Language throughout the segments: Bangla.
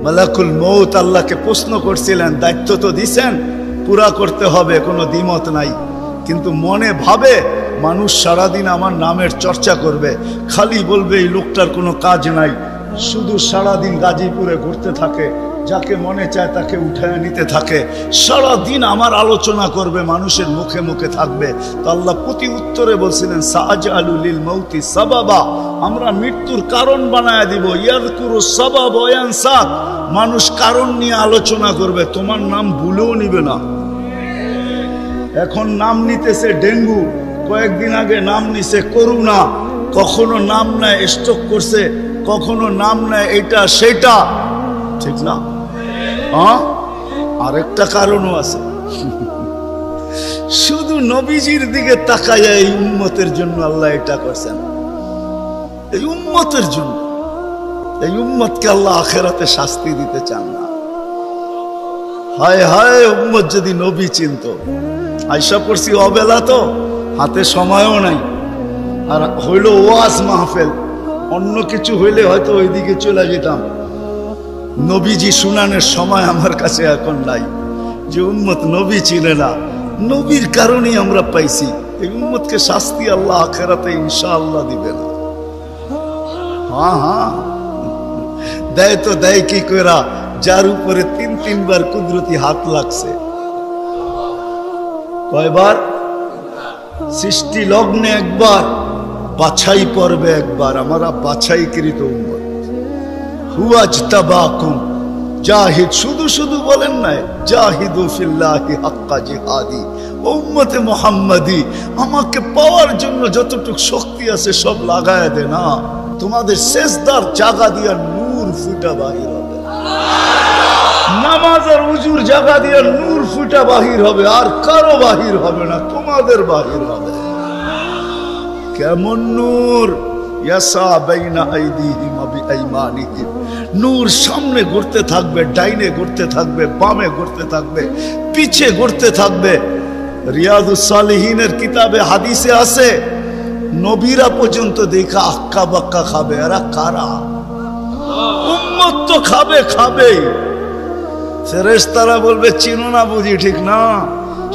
মালাকুল মউত আল্লাহকে প্রশ্ন করছিলেন, দায়িত্ব তো দিছেন, পুরা করতে হবে, কোনো দ্বিমত নাই। কিন্তু মনে ভাবে মানুষ সারাদিন আমার নামের চর্চা করবে, খালি বলবে এই লোকটার কোনো কাজ নাই, শুধু সারাদিন গাজীপুরে ঘুরতে থাকে, যাকে মনে চায় তাকে উঠায় নিতে থাকে, সারাদিন আমার আলোচনা করবে, মানুষের মুখে মুখে থাকবে। তো আল্লাহ প্রতি উত্তরে বলছিলেন, সাআজআলু লিল মাউতি সাবাবা, আমরা মৃত্যুর কারণ বানায় দিব। ইয়াযকুরু সাবাব ওয়া ইয়ানসাক, মানুষ কারণ নিয়ে আলোচনা করবে, তোমার নাম ভুলেও নিবে না। এখন নাম নিতেছে ডেঙ্গু, কয়েকদিন আগে নাম নিছে করোনা, কখনো নাম নেয় স্ট্রোক করছে, কখনো নাম নেয় এটা সেটা, ঠিক না? আরেকটা কারণও আছে, শুধু নবীজির দিকে তাকায় এই উম্মতের জন্য আল্লাহ এটা করছেন, এই উম্মতের জন্য। এই উম্মতকে আল্লাহ আখিরাতে শাস্তি দিতে চান না। হায় হায়, উম্মত যদি নবী চিনত। আয়সা পড়ছি অবেলা, তো হাতে সময়ও নাই, আর হইল ওয়াজ মাহফিল, অন্য কিছু হইলে হয়তো ওইদিকে চলে যেতাম। নবীজি শুনানের সময় আমার কাছে এখন নাই। যে উম্মত নবী চিনে না, নবীর কারণেই আমরা পাইছি। এই উম্মতকে শাস্তি আল্লাহ আখিরাতে ইনশাআল্লাহ দিবে না। হ্যাঁ, দেয় তো দেয় কি কইরা, যার উপরে ৩ বার কুদরতি হাত লাগছে। কয়বার? সৃষ্টি লগ্নে একবার, বাছাই পর্বে একবার। আমরা বাছাইকৃত উম্মত। হুয়াজতাবাকুম জাহিদ, শুধু শুধু বলেন নাই, জাহিদু ফিল্লাহি হাক্কা জিহাদি। উম্মতে মুহাম্মাদি, আমাকে পাওয়ার জন্য যতটুকু শক্তি আছে সব লাগায় দে না। তোমাদের সেজদার জায়গা দিয়া নূর ফুটা বাহির হবে, নামাজ আর উজুর জায়গা দিয়া নূর ফুটা বাহির হবে, আর কারো বাহির হবে না, তোমাদের বাহির হবে। কেমন নূর? ইয়াসা বাইনা আইদিহিম ওয়া বিআইমানিহিম, নূর সামনে ঘুরতে থাকবে, ডাইনে ঘুরতে থাকবে, বামে ঘুরতে থাকবে, পিছে ঘুরতে থাকবে। রিয়াদুস সালিহিনের কিতাবে হাদিসে আছে, নবীরা পর্যন্ত দেখা আক্কা বাক্কা খাবে। এরা কারা? উম্মত তো খাবে, খাবেই। ফেরেশতারা বলবে চিনো না বুঝি, ঠিক না?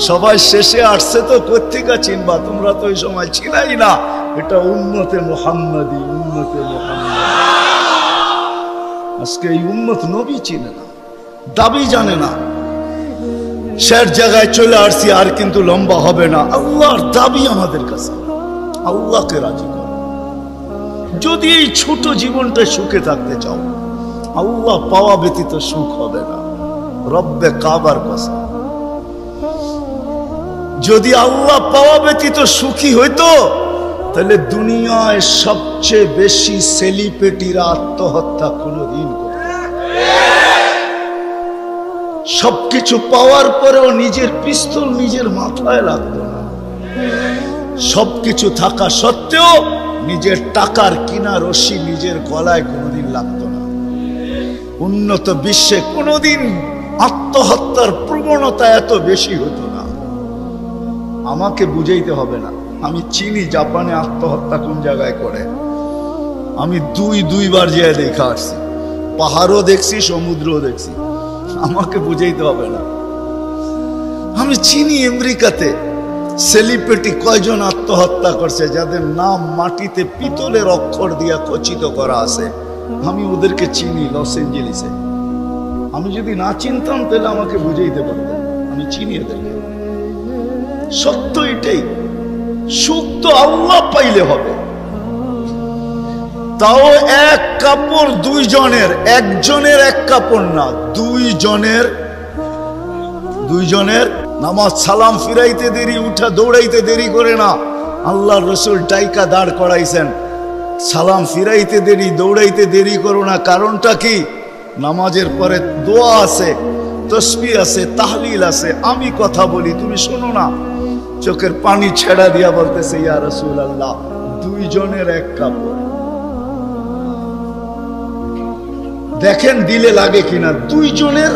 সবাই শেষে আসছে, তো কোত্থেকে চিনবা? তোমরা তো ওই সময় ছিলাই না। এটা উম্মতে মুহাম্মাদি, উম্মতে মুহাম্মাদি। আজকে এই উম্মত নবী চিনে না, দাবি জানে না। শেষ জায়গায় চলে আসছি, আর কিন্তু লম্বা হবে না। আল্লাহর দাবি আমাদের কাছে, আল্লাহকে রাজি করো। যদি এই ছোট জীবনটা সুখে থাকতে চাও, আল্লাহ পাওয়া ব্যতীত সুখ হবে না। রব্বে কাবার কসম, যদি আল্লাহ পাওয়া ব্যতীত সুখী হইতো, তাহলে দুনিয়ায় সবচেয়ে বেশি সেলিব্রিটিরা আত্মহত্যা কোনদিন করত। সবকিছু পাওয়ার পরেও নিজের পিস্তল নিজের মাথায় লাগতো না। সবকিছু থাকা সত্ত্বেও নিজের টাকার কিনা রশি নিজের গলায় কোনোদিন লাগতো না। উন্নত বিশ্বে কোনোদিন আত্মহত্যার প্রবণতা এত বেশি হতো না। আমাকে বুঝাইতে হবে না, আমি চিনি জাপানে আত্মহত্যা কোন জায়গায় করে। আমি দুইবার যেয়ে দেখা আসছি, পাহাড়ও দেখছি, সমুদ্রও দেখছি। আমাকে বুঝাইতে হবে না, আমি চিনি আমেরিকাতে সেলিব্রিটি কয়জন আত্মহত্যা করছে, যাদের নাম মাটিতে পিতলের অক্ষর দিয়া খচিত করা আছে। আমি ওদেরকে চিনি লস এঞ্জেলিসে। আমি যদি না চিনতাম তাহলে আমাকে বুঝাইতে পারতাম। আমি চিনি এদেরকে। সত্য এটাই, সুখ তো আল্লাহ পাইলে হবে। তাও এক কাপড় দুইজনের, একজনের এক কাপড় না, দুইজনের। নামাজ সালাম ফিরাইতে দেরি, উঠা দৌড়াইতে দেরি করে না। আল্লাহর রাসূল ডাইকা দাঁড় করাইছেন, সালাম ফিরাইতে দেরি, দৌড়াইতে দেরি করো না। কারণটা কি? নামাজের পরে দোয়া আছে, তসবিহ আছে, তাহলিল আছে। আমি কথা বলি, তুমি শোনো না। চোখের পানি ছেড়া দিয়া বলতেছে, ইয়া রাসূলুল্লাহ, দুইজনের এক কাপড়। দেখেন দিলে লাগে কিনা। দুইজনের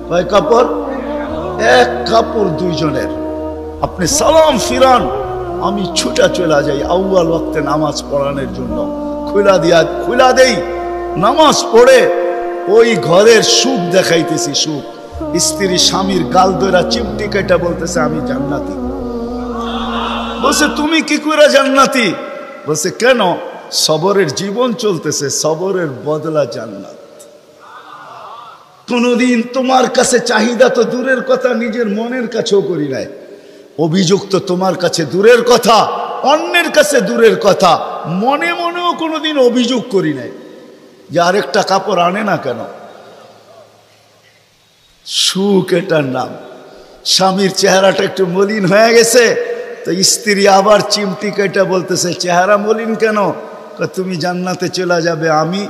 কয় কাপড়? এক কাপড় দুইজনের। আপনি সালাম ফিরান, আমি ছুটা চলে যাই আউয়াল ওয়াক্তে নামাজ পড়ানোর জন্য। খুলা দেই, নামাজ পড়ে ওই ঘরের সুখ দেখাইতেছি, সুখ। স্ত্রী স্বামীর গাল ধরা চিমটি কেটে বলতেছে আমি জান্নাতি। বলছে তুমি কি করে জান্নাতি? বলছে কেন? সবরের জীবন চলতেছে, সবরের বদলা জান্নাত। কোনদিন তোমার কাছে চাহিদা তো দূরের কথা, নিজের মনের কাছেও করি নাই। অভিযোগ তো তোমার কাছে দূরের কথা, অন্যের কাছে দূরের কথা, মনে মনেও কোনোদিন অভিযোগ করি নাই যে আরেকটা কাপড় আনে না কেন। সুখ এটার নাম। স্বামীর চেহারাটা একটু মলিন হয়ে গেছে, তো স্ত্রী আবার চিমটি কেটে বলতেছে চেহারা মলিন কেন? তুমি জান্নাতে চলে যাবে। আমি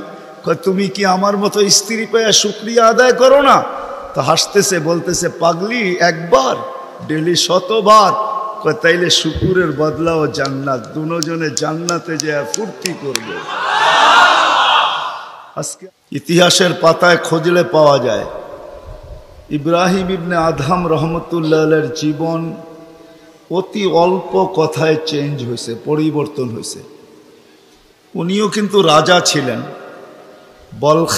তুমি কি আমার মতো স্ত্রী পেয়ে শুকরিয়া আদায় করো না? তো হাসতেছে, বলতেছে পাগলি, একবার ডেলি 100 বার। তাইলে শুকুরের বদলাও জান্নাত, দুজনে জান্নাতে যে ফুর্তি করবে। আজকে ইতিহাসের পাতায় খুঁজলে পাওয়া যায় ইব্রাহিম ইবনে আদহাম রহমতুল্লাহের জীবন অতি অল্প কথায় চেঞ্জ হয়েছে, পরিবর্তন হয়েছে। উনিও কিন্তু রাজা ছিলেন, বলখ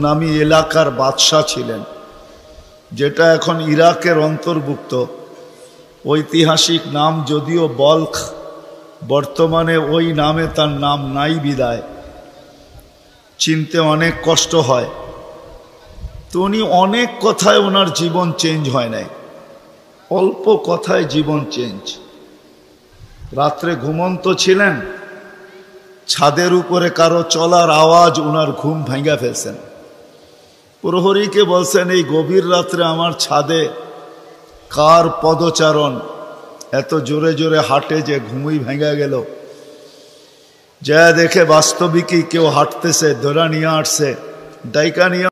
নামী এলাকার বাদশাহ ছিলেন, যেটা এখন ইরাকের অন্তর্ভুক্ত। ঐতিহাসিক নাম যদিও বলখ, বর্তমানে ওই নামে তার নাম নাই বিদায়, চিনতে অনেক কষ্ট হয়। তো উনি অনেক কথায় ওনার জীবন চেঞ্জ হয় নাই, অল্প কথায় জীবন চেঞ্জ। রাত্রে ঘুমন্ত ছিলেন, ছাদের উপরে কারো চলার আওয়াজ ওনার ঘুম ভেঙে ফেলছেন। প্রহরীকে বলছেন এই গভীর রাত্রে আমার ছাদে কার পদচারণ এত জোরে জোরে হাঁটে যে ঘুমই ভেঙে গেল। যা দেখে বাস্তবিকই কেউ হাঁটতেছে, ধরা নিয়ে আসছে, ডাইকা নিয়ে।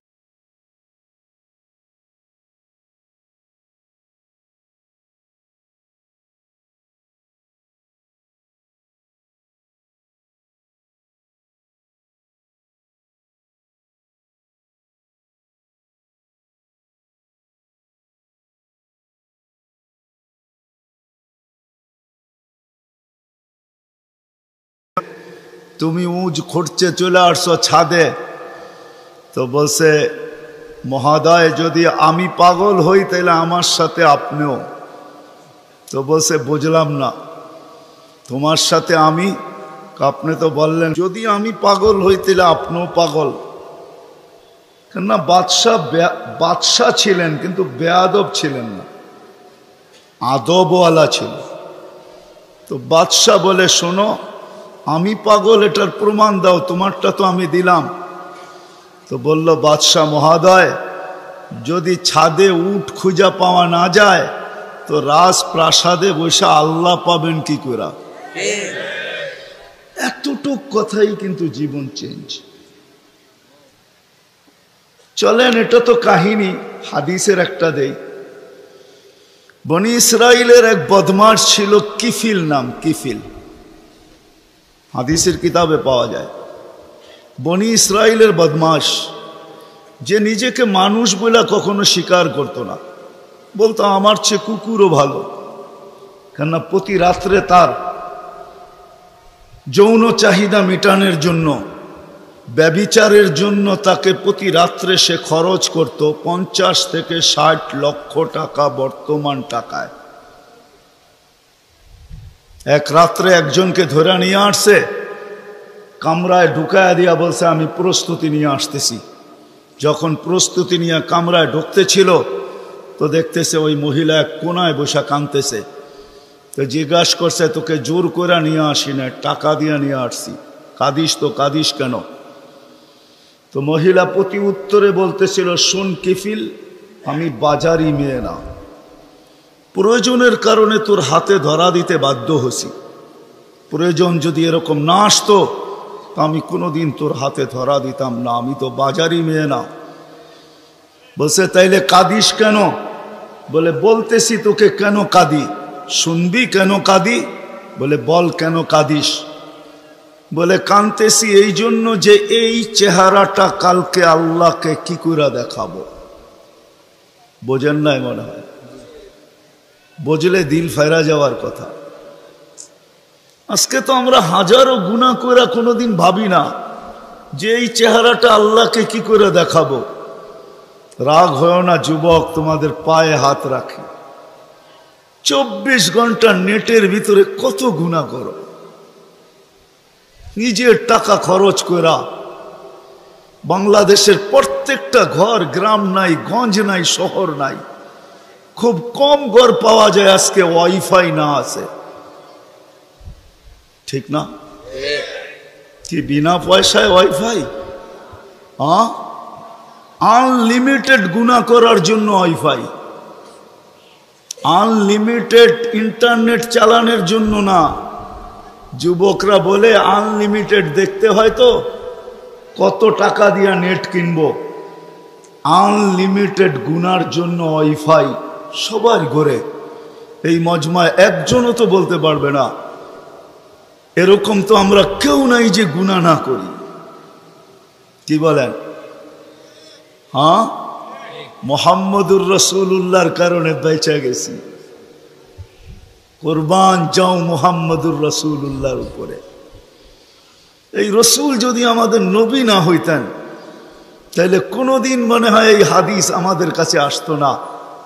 তুমি উঁচ খুঁড়ছে চলে আসছো ছাদে। তো বলছে মহোদয় যদি আমি পাগল হই তাহলে আমার সাথে আপনিও। তো বলছে বুঝলাম না, তোমার সাথে আমি? আপনি তো বললেন যদি আমি পাগল হই তাহলে আপনিও পাগল। কেননা বাদশাহ ছিলেন কিন্তু বেয়াদব ছিলেন না, আদবওয়ালা ছিল। তো বাদশাহ বলে শোনো আমি পাগল এটার প্রমাণ দাও, তোমারটা তো আমি দিলাম। তো বলল বাদশাহ মহোদয় যদি ছাদে উট খুঁজা পাওয়া না যায় তো রাজপ্রাসাদে বসে আল্লাহ পাবেন কি করে? এতটুক কথাই কিন্তু জীবন চেঞ্জ। চলেন এটা তো কাহিনী, হাদিসের একটা দেই। বনি ইসরাইলের এক বদমাশ ছিল কিফিল নাম, কিফিল, হাদিসের কিতাবে পাওয়া যায়। বনি ইসরাইলের বদমাশ, যে নিজেকে মানুষ বলে কখনো স্বীকার করতো না, বলতো আমার চেয়ে কুকুরও ভালো। কেননা প্রতি রাত্রে তার যৌন চাহিদা মেটানোর জন্য, ব্যভিচারের জন্য তাকে প্রতি রাত্রে সে খরচ করত 50 থেকে 60 লক্ষ টাকা বর্তমান টাকায়। এক রাত্রে একজনকে ধরে নিয়ে আসছে, কামরায় ঢুকায় দিয়া বলছে আমি প্রস্তুতি নিয়ে আসতেছি। যখন প্রস্তুতি নিয়ে কামরায় ঢুকতেছিল তো দেখতেছে ওই মহিলা এক কোনায় বসে কাঁদতেছে। তো জিজ্ঞাসা করছে তোকে জোর করে নিয়ে আসি না, টাকা দিয়ে নিয়ে আসছি, কাঁদিস তো কাঁদিস কেন? তো মহিলা প্রতি উত্তরে বলতেছিল শোন কিফিল, আমি বাজারি মেয়ে না, প্রয়োজনের কারণে তোর হাতে ধরা দিতে বাধ্য হছি। প্রয়োজন যদি এরকম না আসতো তো আমি কোনোদিন তোর হাতে ধরা দিতাম না, আমি তো বাজারি মেয়ে না। বলছে তাইলে কাঁদিস কেন? বলে বলতেছি তোকে কেন কাঁদি, শুনবি কেন কাঁদি? বলে বল কেন কাঁদিস? বলে কাঁদতেছি এই জন্য যে এই চেহারাটা কালকে আল্লাহকে কি করে দেখাবো। বোঝেন নাই মনে হয়? বুঝলে দিল ফেরা যাওয়ার কথা। আজকে তো আমরা হাজারো গুনাহ করে কোনোদিন ভাবি না যে এই চেহারাটা আল্লাহকে কি করে দেখাবো। রাগ হয় না যুবক, তোমাদের পায়ে হাত রাখি। 24 ঘন্টা নেটের ভিতরে কত গুনাহ করো, নিজের টাকা খরচ করা। বাংলাদেশের প্রত্যেকটা ঘর, গ্রাম নাই, গঞ্জ নাই, শহর নাই, খুব কম ঘর পাওয়া যায় আজকে ওয়াইফাই না আছে, ঠিক না? কি বিনা পয়সায় ওয়াইফাই? আনলিমিটেড গুনাহ করার জন্য ওয়াইফাই, আনলিমিটেড ইন্টারনেট চালানোর জন্য না। যুবকরা বলে আনলিমিটেড দেখতে হয় তো কত টাকা দিয়া নেট কিনবো। আনলিমিটেড গুনার জন্য ওয়াইফাই সবার ঘরে। এই মজমায় একজনও তো বলতে পারবে না এরকম তো আমরা কেউ নাই যে গুনাহ না করি। কি বলেন? হ্যাঁ, মুহাম্মদুর রাসূলুল্লাহর কারণে বেঁচে গেছি। কুরবান যাও মুহাম্মদুর রাসূলুল্লাহর উপরে। এই রসুল যদি আমাদের নবী না হইতেন তাহলে কোনোদিন মনে হয় এই হাদিস আমাদের কাছে আসতো না।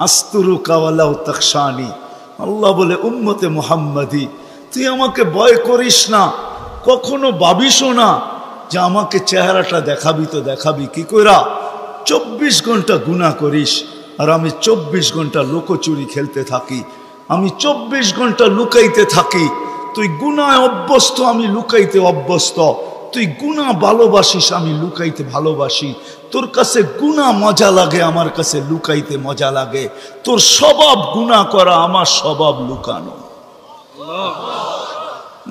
আস্তুরুকা ওয়ালাউ তাখশানি, আল্লাহ বলে উম্মতে মুহাম্মাদি তুই আমাকে ভয় করিস না, কখনো ভাবিসও না যে আমাকে চেহারাটা দেখাবি। তো দেখাবি কি কইরা? 24 ঘন্টা গুনাহ করিস আর আমি 24 ঘন্টা লুকোচুরি খেলতে থাকি, আমি 24 ঘন্টা লুকাইতে থাকি। তুই গুনায় অভ্যস্ত, আমি লুকাইতে অভ্যস্ত। তুই গুনাহ ভালোবাসিস, আমি লুকাইতে ভালোবাসি। তোর কাছে গুনাহ মজা লাগে, আমার কাছে লুকাইতে মজা লাগে। তোর স্বভাব গুনাহ করা, আমার স্বভাব লুকানো।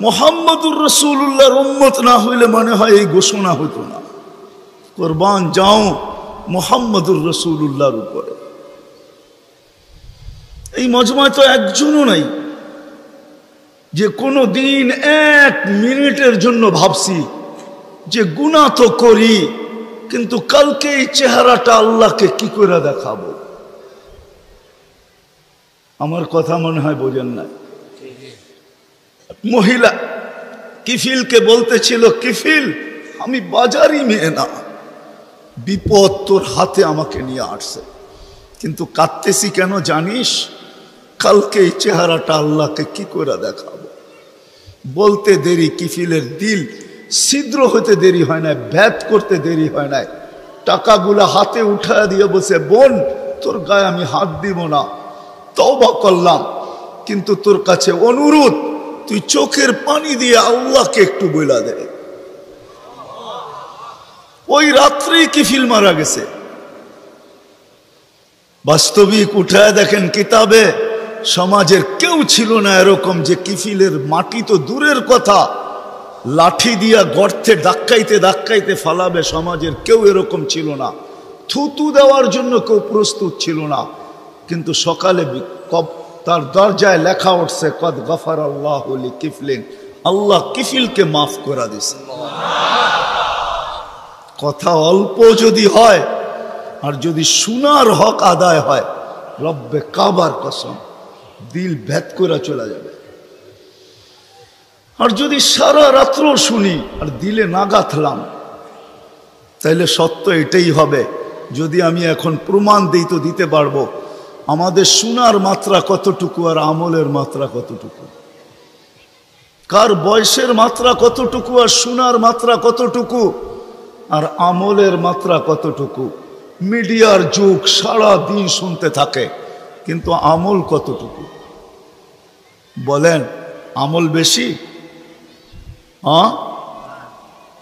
মুহাম্মদুর রাসূলুল্লাহর উম্মত না হইলে মনে হয় এই ঘোষণা হতো না। কুরবান যাও মুহাম্মদুর রাসূলুল্লাহর উপরে। এই মজমায় তো একজনও নাই যে কোনো দিন 1 মিনিটের জন্য ভাবছি যে গুনাহ তো করি, কিন্তু কালকে এই চেহারাটা আল্লাহকে কি করে দেখাবো। আমার কথা মনে হয় বোঝেন না। মহিলা কিফিলকে বলতেছিল, কিফিল আমি বাজারি মেয়ে না, বিপদ তোর হাতে আমাকে নিয়ে আসছে, কিন্তু কাঁদতেছি কেন জানিস? কালকে এই চেহারাটা আল্লাহকে কি করে দেখাবো। বলতে দেরি, কিফিলের দিল ছিদ্র হতে দেরি হয় না, ভেদ করতে দেরি হয় না। টাকাগুলা হাতে উঠায় দিয়ে বসে, বোন তোর গায়ে আমি হাত দিব না, তওবা করলাম, কিন্তু তোর কাছে অনুরোধ তুই চোখের পানি দিয়ে আল্লাহকে একটু বইলা দে। ওই রাত্রেই কিফিল মারা গেছে। বাস্তবিক উঠায় দেখেন কিতাবে, সমাজের কেউ ছিল না এরকম যে কিফিলের মাটি তো দূরের কথা, লাঠি দিয়া গর্তে ধাক্কাইতে ধাক্কাইতে ফালাবে, সমাজের কেউ এরকম ছিল না। থুতু দেওয়ার জন্য কেউ প্রস্তুত ছিল না। কিন্তু সকালে তার দরজায় লেখা উঠছে, কদ গফারাল্লাহু লিকিফলিন, আল্লাহ কিফিলকে মাফ করে দিয়েছে। কথা অল্প যদি হয় আর যদি শোনার হক আদায় হয়, রব্বে কাবার কসম দিল ভেদ করে চলে যাবে। আর যদি সারা রাত্র শুনি আর দিলে না গাঁথলাম, তাইলে সত্য এটাই হবে। যদি আমি এখন প্রমাণ দিই তো দিতে পারবো আমাদের শোনার মাত্রা কতটুকু আর আমলের মাত্রা কতটুকু, কার বয়সের মাত্রা কতটুকু আর শোনার মাত্রা কতটুকু আর আমলের মাত্রা কতটুকু। মিডিয়ার যুগ, সারা দিন শুনতে থাকে, কিন্তু আমল কতটুকু বলেন? আমল বেশি?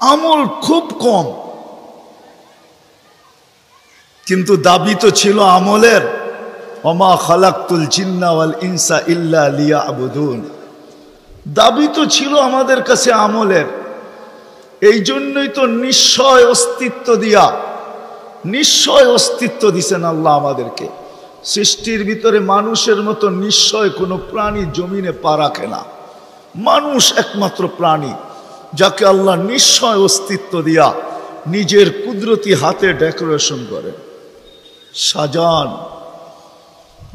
আমল খুব কম, কিন্তু দাবি তো ছিল আমলের। ওমা খালাকতুল জিন্না ওয়াল ইনসা ইল্লা লিয়াবুদুন, দাবি তো ছিল আমাদের কাছে আমলের। এই জন্যই তো নিশ্চয় অস্তিত্ব দিয়া, নিশ্চয় অস্তিত্ব দিছেন আল্লাহ আমাদেরকে। সৃষ্টির ভিতরে মানুষের মতো নিশ্চয় কোনো প্রাণী জমিনে পা রাখে না। মানুষ একমাত্র প্রাণী যাকে আল্লাহ নিশ্চয় অস্তিত্ব দিয়া নিজের কুদরতি হাতে ডেকোরেশন করে, সাজান।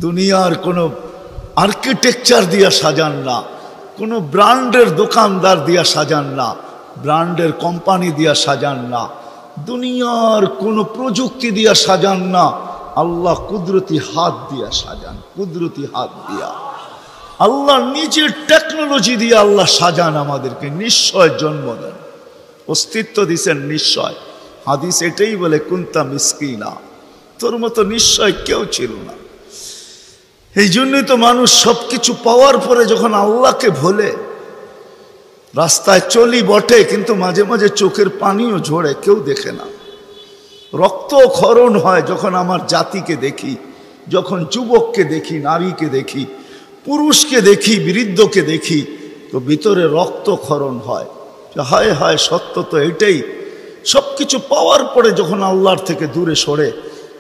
দুনিয়ার কোনো আর্কিটেকচার দিয়া সাজান না, কোনো ব্র্যান্ডের দোকানদার দিয়া সাজান না, ব্র্যান্ডের কোম্পানি দিয়া সাজান না, দুনিয়ার কোনো প্রযুক্তি দিয়া সাজান না, আল্লাহ কুদরতি হাত দিয়া সাজান, কুদরতি হাত দিয়া আল্লাহ নিজের টেকনোলজি দিয়ে আল্লাহ সাজান আমাদেরকে, নিশ্চয় জন্ম দেন, অস্তিত্ব দিছেন নিশ্চয়। হাদিস এটাই বলে কুনতা মিসকিনা, তোর মতো নিশ্চয় কেউ ছিল না। এই জন্যই তো মানুষ সবকিছু পাওয়ার পরে যখন আল্লাহকে ভোলে, রাস্তায় চলি বটে কিন্তু মাঝে মাঝে চোখের পানিও ঝরে, কেউ দেখে না। রক্ত ক্ষরণ হয় যখন আমার জাতিকে দেখি, যখন যুবককে দেখি, নারীকে দেখি, পুরুষকে দেখি, বৃদ্ধকে দেখি, তো ভিতরে রক্ত ক্ষরণ হয়। হায় হায়, সত্য তো এটাই। সবকিছু পাওয়ার পরে যখন আল্লাহর থেকে দূরে সরে,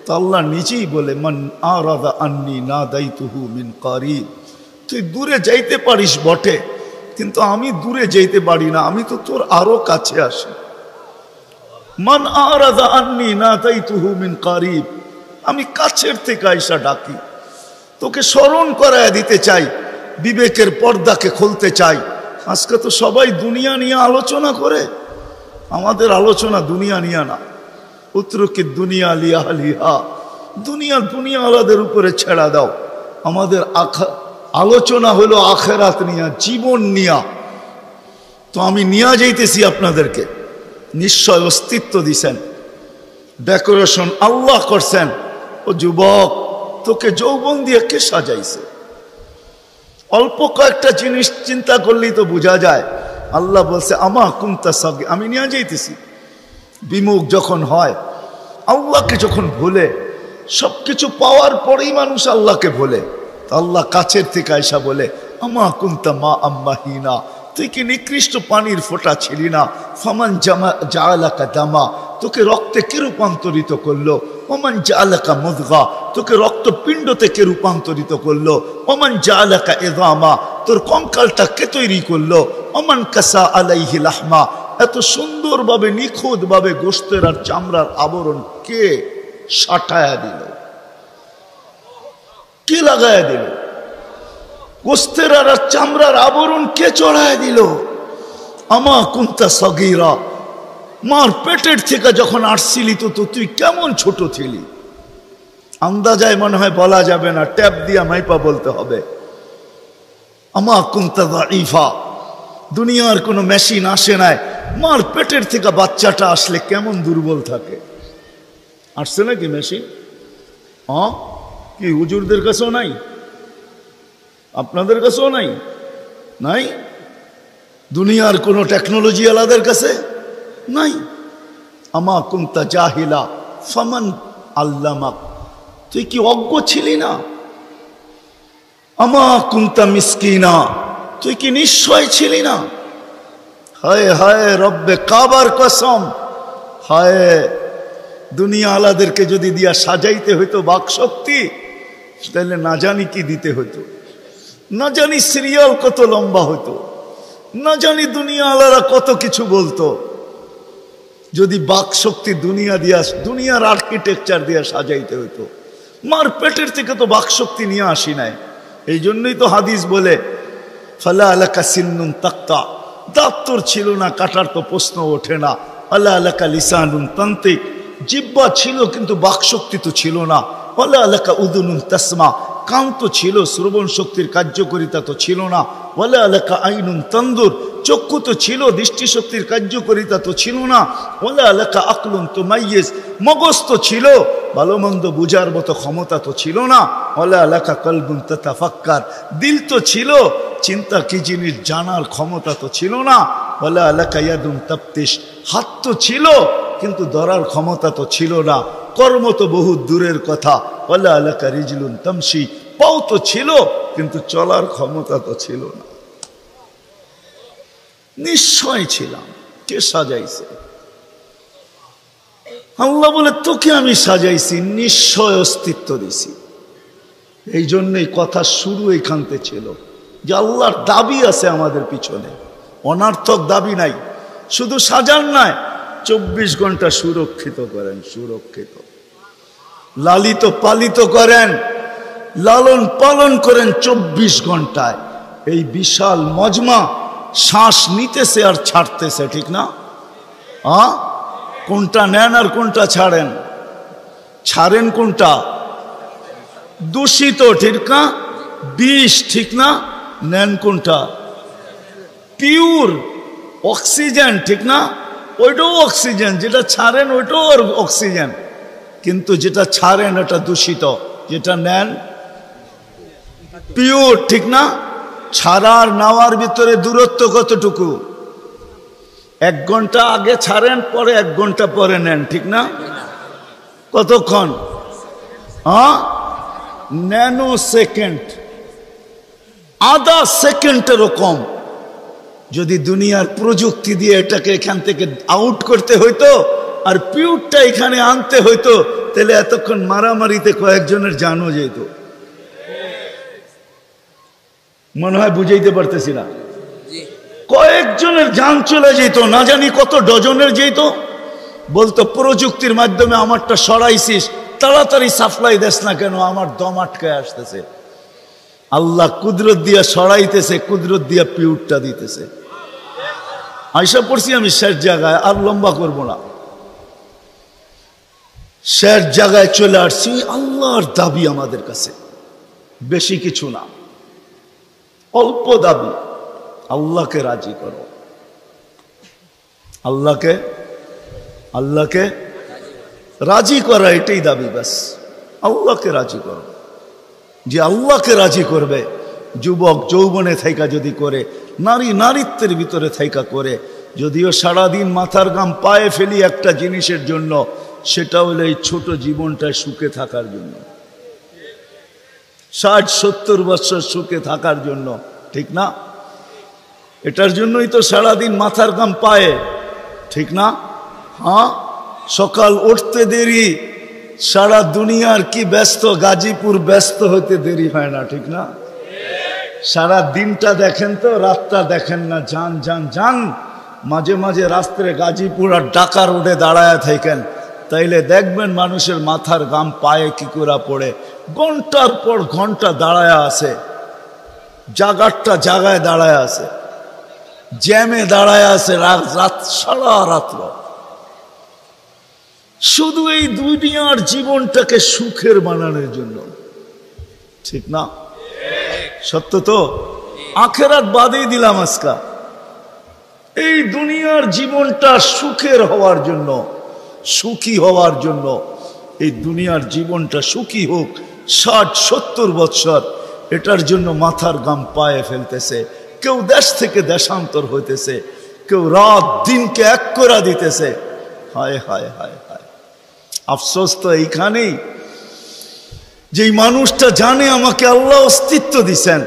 তো আল্লাহ নিজেই বলে মান আরাদা আন্নি নাদাইতুহু মিন কারিব, তুই দূরে যাইতে পারিস বটে কিন্তু আমি দূরে যাইতে পারি না, আমি তো তোর আরো কাছে আসি। মান আরাদা আন্নি নাদাইতুহু মিন কারিব, আমি কাছের থেকে আইসা ডাকি, তোকে স্মরণ করায় দিতে চাই, বিবেকের পর্দাকে খুলতে চাই। আজকে তো সবাই দুনিয়া নিয়ে আলোচনা করে, আমাদের আলোচনা দুনিয়া নিয়ে না। উত্তরকে দুনিয়া লিয়া লিহা, দুনিয়া আলাদের উপরে ছেড়া দাও। আমাদের আলোচনা হলো আখেরাত নিয়া, জীবন নিয়া। তো আমি নিয়ে যাইতেছি আপনাদেরকে, নিশ্চয় অস্তিত্ব দিছেন, ডেকোরেশন আল্লাহ করছেন। ও যুবক, তোকে যৌবন দিয়ে কে সাজাইছে? অল্প কয়েকটা জিনিস চিন্তা করলেই তো বোঝা যায়। আল্লাহ বলছে আমা কুনতা সাগী, আমি নিয়ে যাইতেছি। বিমুখ যখন হয়, আল্লাহকে যখন ভুলে, সবকিছু পাওয়ার পরেই মানুষ আল্লাহকে ভুলে, আল্লাহ কাছের থেকে আয়সা বলে আমা কুনতা মা আম্মাহিনা, তুই কি নিকৃষ্ট পানির ফোঁটা ছিলি না? ফামান জাআলাকা দামা, তোকে রক্তে কে রূপান্তরিত করলো? ওমান জাআলাকা মুদগা, তোকে রক্তপিণ্ডতে কে রূপান্তরিত করলো? ওমান জাআলাকা ইযামা, তোর কঙ্কালটা কে তৈরি করলো? ওমান কাসা আলাইহি লাহমা, এত সুন্দরভাবে নিখুঁতভাবে গোশতের আর চামড়ার আবরণ কে সাটায়া দিল, কে লাগায়া দিল? গোশতের আর চামড়ার আবরণ কে চড়ায় দিল? আমা কুনতা সগীরা, মার পেটের থেকে যখন আসছিলি তো তুই কেমন ছোট ছিলি? আন্দাজায় মনে হয় বলা যাবে না, ট্যাপ দিয়া মাইপা বলতে হবে। আমা কুনতা দাঈফা, দুনিয়ার কোনো মেশিন আসে নাই, মার পেটের থেকে বাচ্চাটা আসলে কেমন দুর্বল থাকে। আসছে নাকি মেশিন? কি হুজুরদের কাছেও নাই? আপনাদের কাছেও নাই? নাই? দুনিয়ার কোনো টেকনোলজি আলাদের কাছে নাই। আমা কুনতা জাহিলা ফামান আল্লামাক, তুই কি অজ্ঞ ছিলি না? আমা কুনতা মিসকিনা, তুই কি নিশ্চয় ছিলি না? হায় হায় রব্বে কাবার কসম, হায় দুনিয়া আলাদেরকে যদি দিয়া সাজাইতে হইতো বাকশক্তি, তাহলে না জানি কি দিতে হইতো, না জানি সিরিয়াল কত লম্বা হতো, না জানি দুনিয়া আলারা কত কিছু বলতো। যদি বাকশক্তি দুনিয়া দিয়া, দুনিয়ার আর্কিটেকচার দিয়া সাজাইতে হইতো। মার পেটের থেকে তো বাকশক্তি নিয়ে আসি নাই। এই জন্যই তো হাদিস বলে ফালা আলাকা সিন্নুন তাক্তা, দাঁত তোর ছিল না, কাটার তো প্রশ্ন ওঠে না। আলা আলাকা লিসানুন তান্তিক, জিহ্বা ছিল কিন্তু বাকশক্তি তো ছিল না। আলা আলাকা উদুনুন তাসমা, কান তো ছিল, শ্রবণ শক্তির কার্যকারিতা তো ছিল না। ওয়ালা আলাকা আইনুন তানদুর, চক্ষু তো ছিল, দৃষ্টিশক্তির কার্যকারিতা তো ছিল না। ওয়ালা আলাকা আকলুন তুমাইয়িজ, মগজ তো ছিল, ভালো মন্দ বুঝার মতো ক্ষমতা তো ছিল না। ওয়ালা আলাকা কলবুন তাতাফাক্কার, দিল তো ছিল, চিন্তা কি জিনিস জানার ক্ষমতা তো ছিল না। ওয়ালা আলাকা ইয়াদুন তাফতিশ, হাত তো ছিল কিন্তু ধরার ক্ষমতা তো ছিল না। কর্ম তো বহু দূরের কথা। ওয়ালা আলাকা রিজলুন তামশি, পাও তো ছিল কিন্তু চলার ক্ষমতা তো ছিল না। নিশ্চয় ছিলাম, কে সাজাইছে? আল্লাহ বলে তোকে আমি সাজাইছি, নিশ্চয় অস্তিত্ব দিছি। এই জন্যই কথা শুরু এইখানতে ছিল যে আল্লাহর দাবি আছে আমাদের পিছনে, অনার্থক দাবি নাই। শুধু সাজান নাই, 24 ঘন্টা সুরক্ষিত করেন, সুরক্ষিত লালিত পালিত করেন, লালন পালন করেন 24 ঘন্টায়। এই বিশাল মজমা শ্বাস নিতেছে আর ছাড়তেছে, ঠিক না? কোনটা নেন আর কোনটা ছাড়েন? ছাড়েন কোনটা? দূষিত, ঠিক না? বিষ, ঠিক না? নেন কোনটা? পিওর অক্সিজেন, ঠিক না? ওইটাও অক্সিজেন, যেটা ছাড়েন ওইটাও অক্সিজেন, কিন্তু যেটা ছাড়েন এটা দূষিত, যেটা নেন পিওর, ঠিক না? ছাড়ার নেওয়ার ভিতরে দূরত্ব কতটুকু? 1 ঘন্টা আগে ছাড়েন, পরে 1 ঘন্টা পরে নেন, ঠিক না? কতক্ষণ? ন্যানো সেকেন্ড, আধা সেকেন্ডেরও কম। যদি দুনিয়ার প্রযুক্তি দিয়ে এটাকে এখান থেকে আউট করতে হইতো আর পিওরটা এখানে আনতে হইতো, তাহলে এতক্ষণ মারামারিতে কয়েকজনের জানও যেত। মনে হয় বুঝাইতে পারতেছি না? কয়েকজনের জান চলে যেত, না জানি কত ডজনের যেত। বলতো প্রযুক্তির মাধ্যমে আমারটা সরাইছিস, তাড়াতাড়ি সাপ্লাই দেস না কেন, আমার দম আটকায় আসতেছে। আল্লাহ কুদরত দিয়া সরাইতেছে, কুদরত দিয়া পিউরটা দিতেছে। আইসা পড়ছি আমি শেষ জায়গায়, আর লম্বা করব না। শেষ জায়গায় চলে আসছি। আল্লাহর দাবি আমাদের কাছে বেশি কিছু না, অল্প দাবি। আল্লাহকে রাজি করো, আল্লাহকে রাজি করা, এটাই দাবি। ব্যাস আল্লাহকে রাজি করো। যে আল্লাহকে রাজি করবে, যুবক যৌবনে থাইকা যদি করে, নারী নারীত্বের ভিতরে থাইকা করে, যদিও সারাদিন মাথার ঘাম পায়ে ফেলি একটা জিনিসের জন্য, সেটা হলো এই ছোট জীবনটায় সুখে থাকার জন্য, 60-70 বছর সুখে থাকার জন্য, ঠিক না? এটার জন্যই তো সারাদিন মাথার ঘাম পায়ে, ঠিক না? সকাল উঠতে দেরি, সারা দুনিয়ার কি ব্যস্ত, গাজীপুর ব্যস্ত হতে দেরি হয় না, ঠিক না? সারা দিনটা দেখেন তো, রাতটা দেখেন না। যান যান যান, মাঝে মাঝে রাস্তায় গাজীপুর আর ঢাকা রোডে দাঁড়ায় থাকেন, তাইলে দেখবেন মানুষের মাথার ঘাম পায়ে কি করে পড়ে। ঘন্টার পর ঘন্টা দাঁড়ায় আছে, জাগারটা জাগায় দাঁড়ায় আছে, জ্যামে দাঁড়ায় আছে, রাত সারা রাত্র। শুধু এই দুনিয়ার জীবনটাকে সুখের বানানোর জন্য, ঠিক না? সত্য তো? আখেরাত বাদেই দিলাম আজকা। এই দুনিয়ার জীবনটা সুখের হওয়ার জন্য, সুখী হওয়ার জন্য, এই দুনিয়ার জীবনটা সুখী হোক 60-70 বছর, এটার জন্য মাথার ঘাম পায়ে ফেলতেছে। কেউ দেশ থেকে দেশান্তর হইতেছে, কেউ রাত দিনকে এক করে দিতেছে। হায় হায় হায় হায়, আফসোস তো এইখানেই, যেই মানুষটা জানে আমাকে আল্লাহ অস্তিত্ব দিছেন,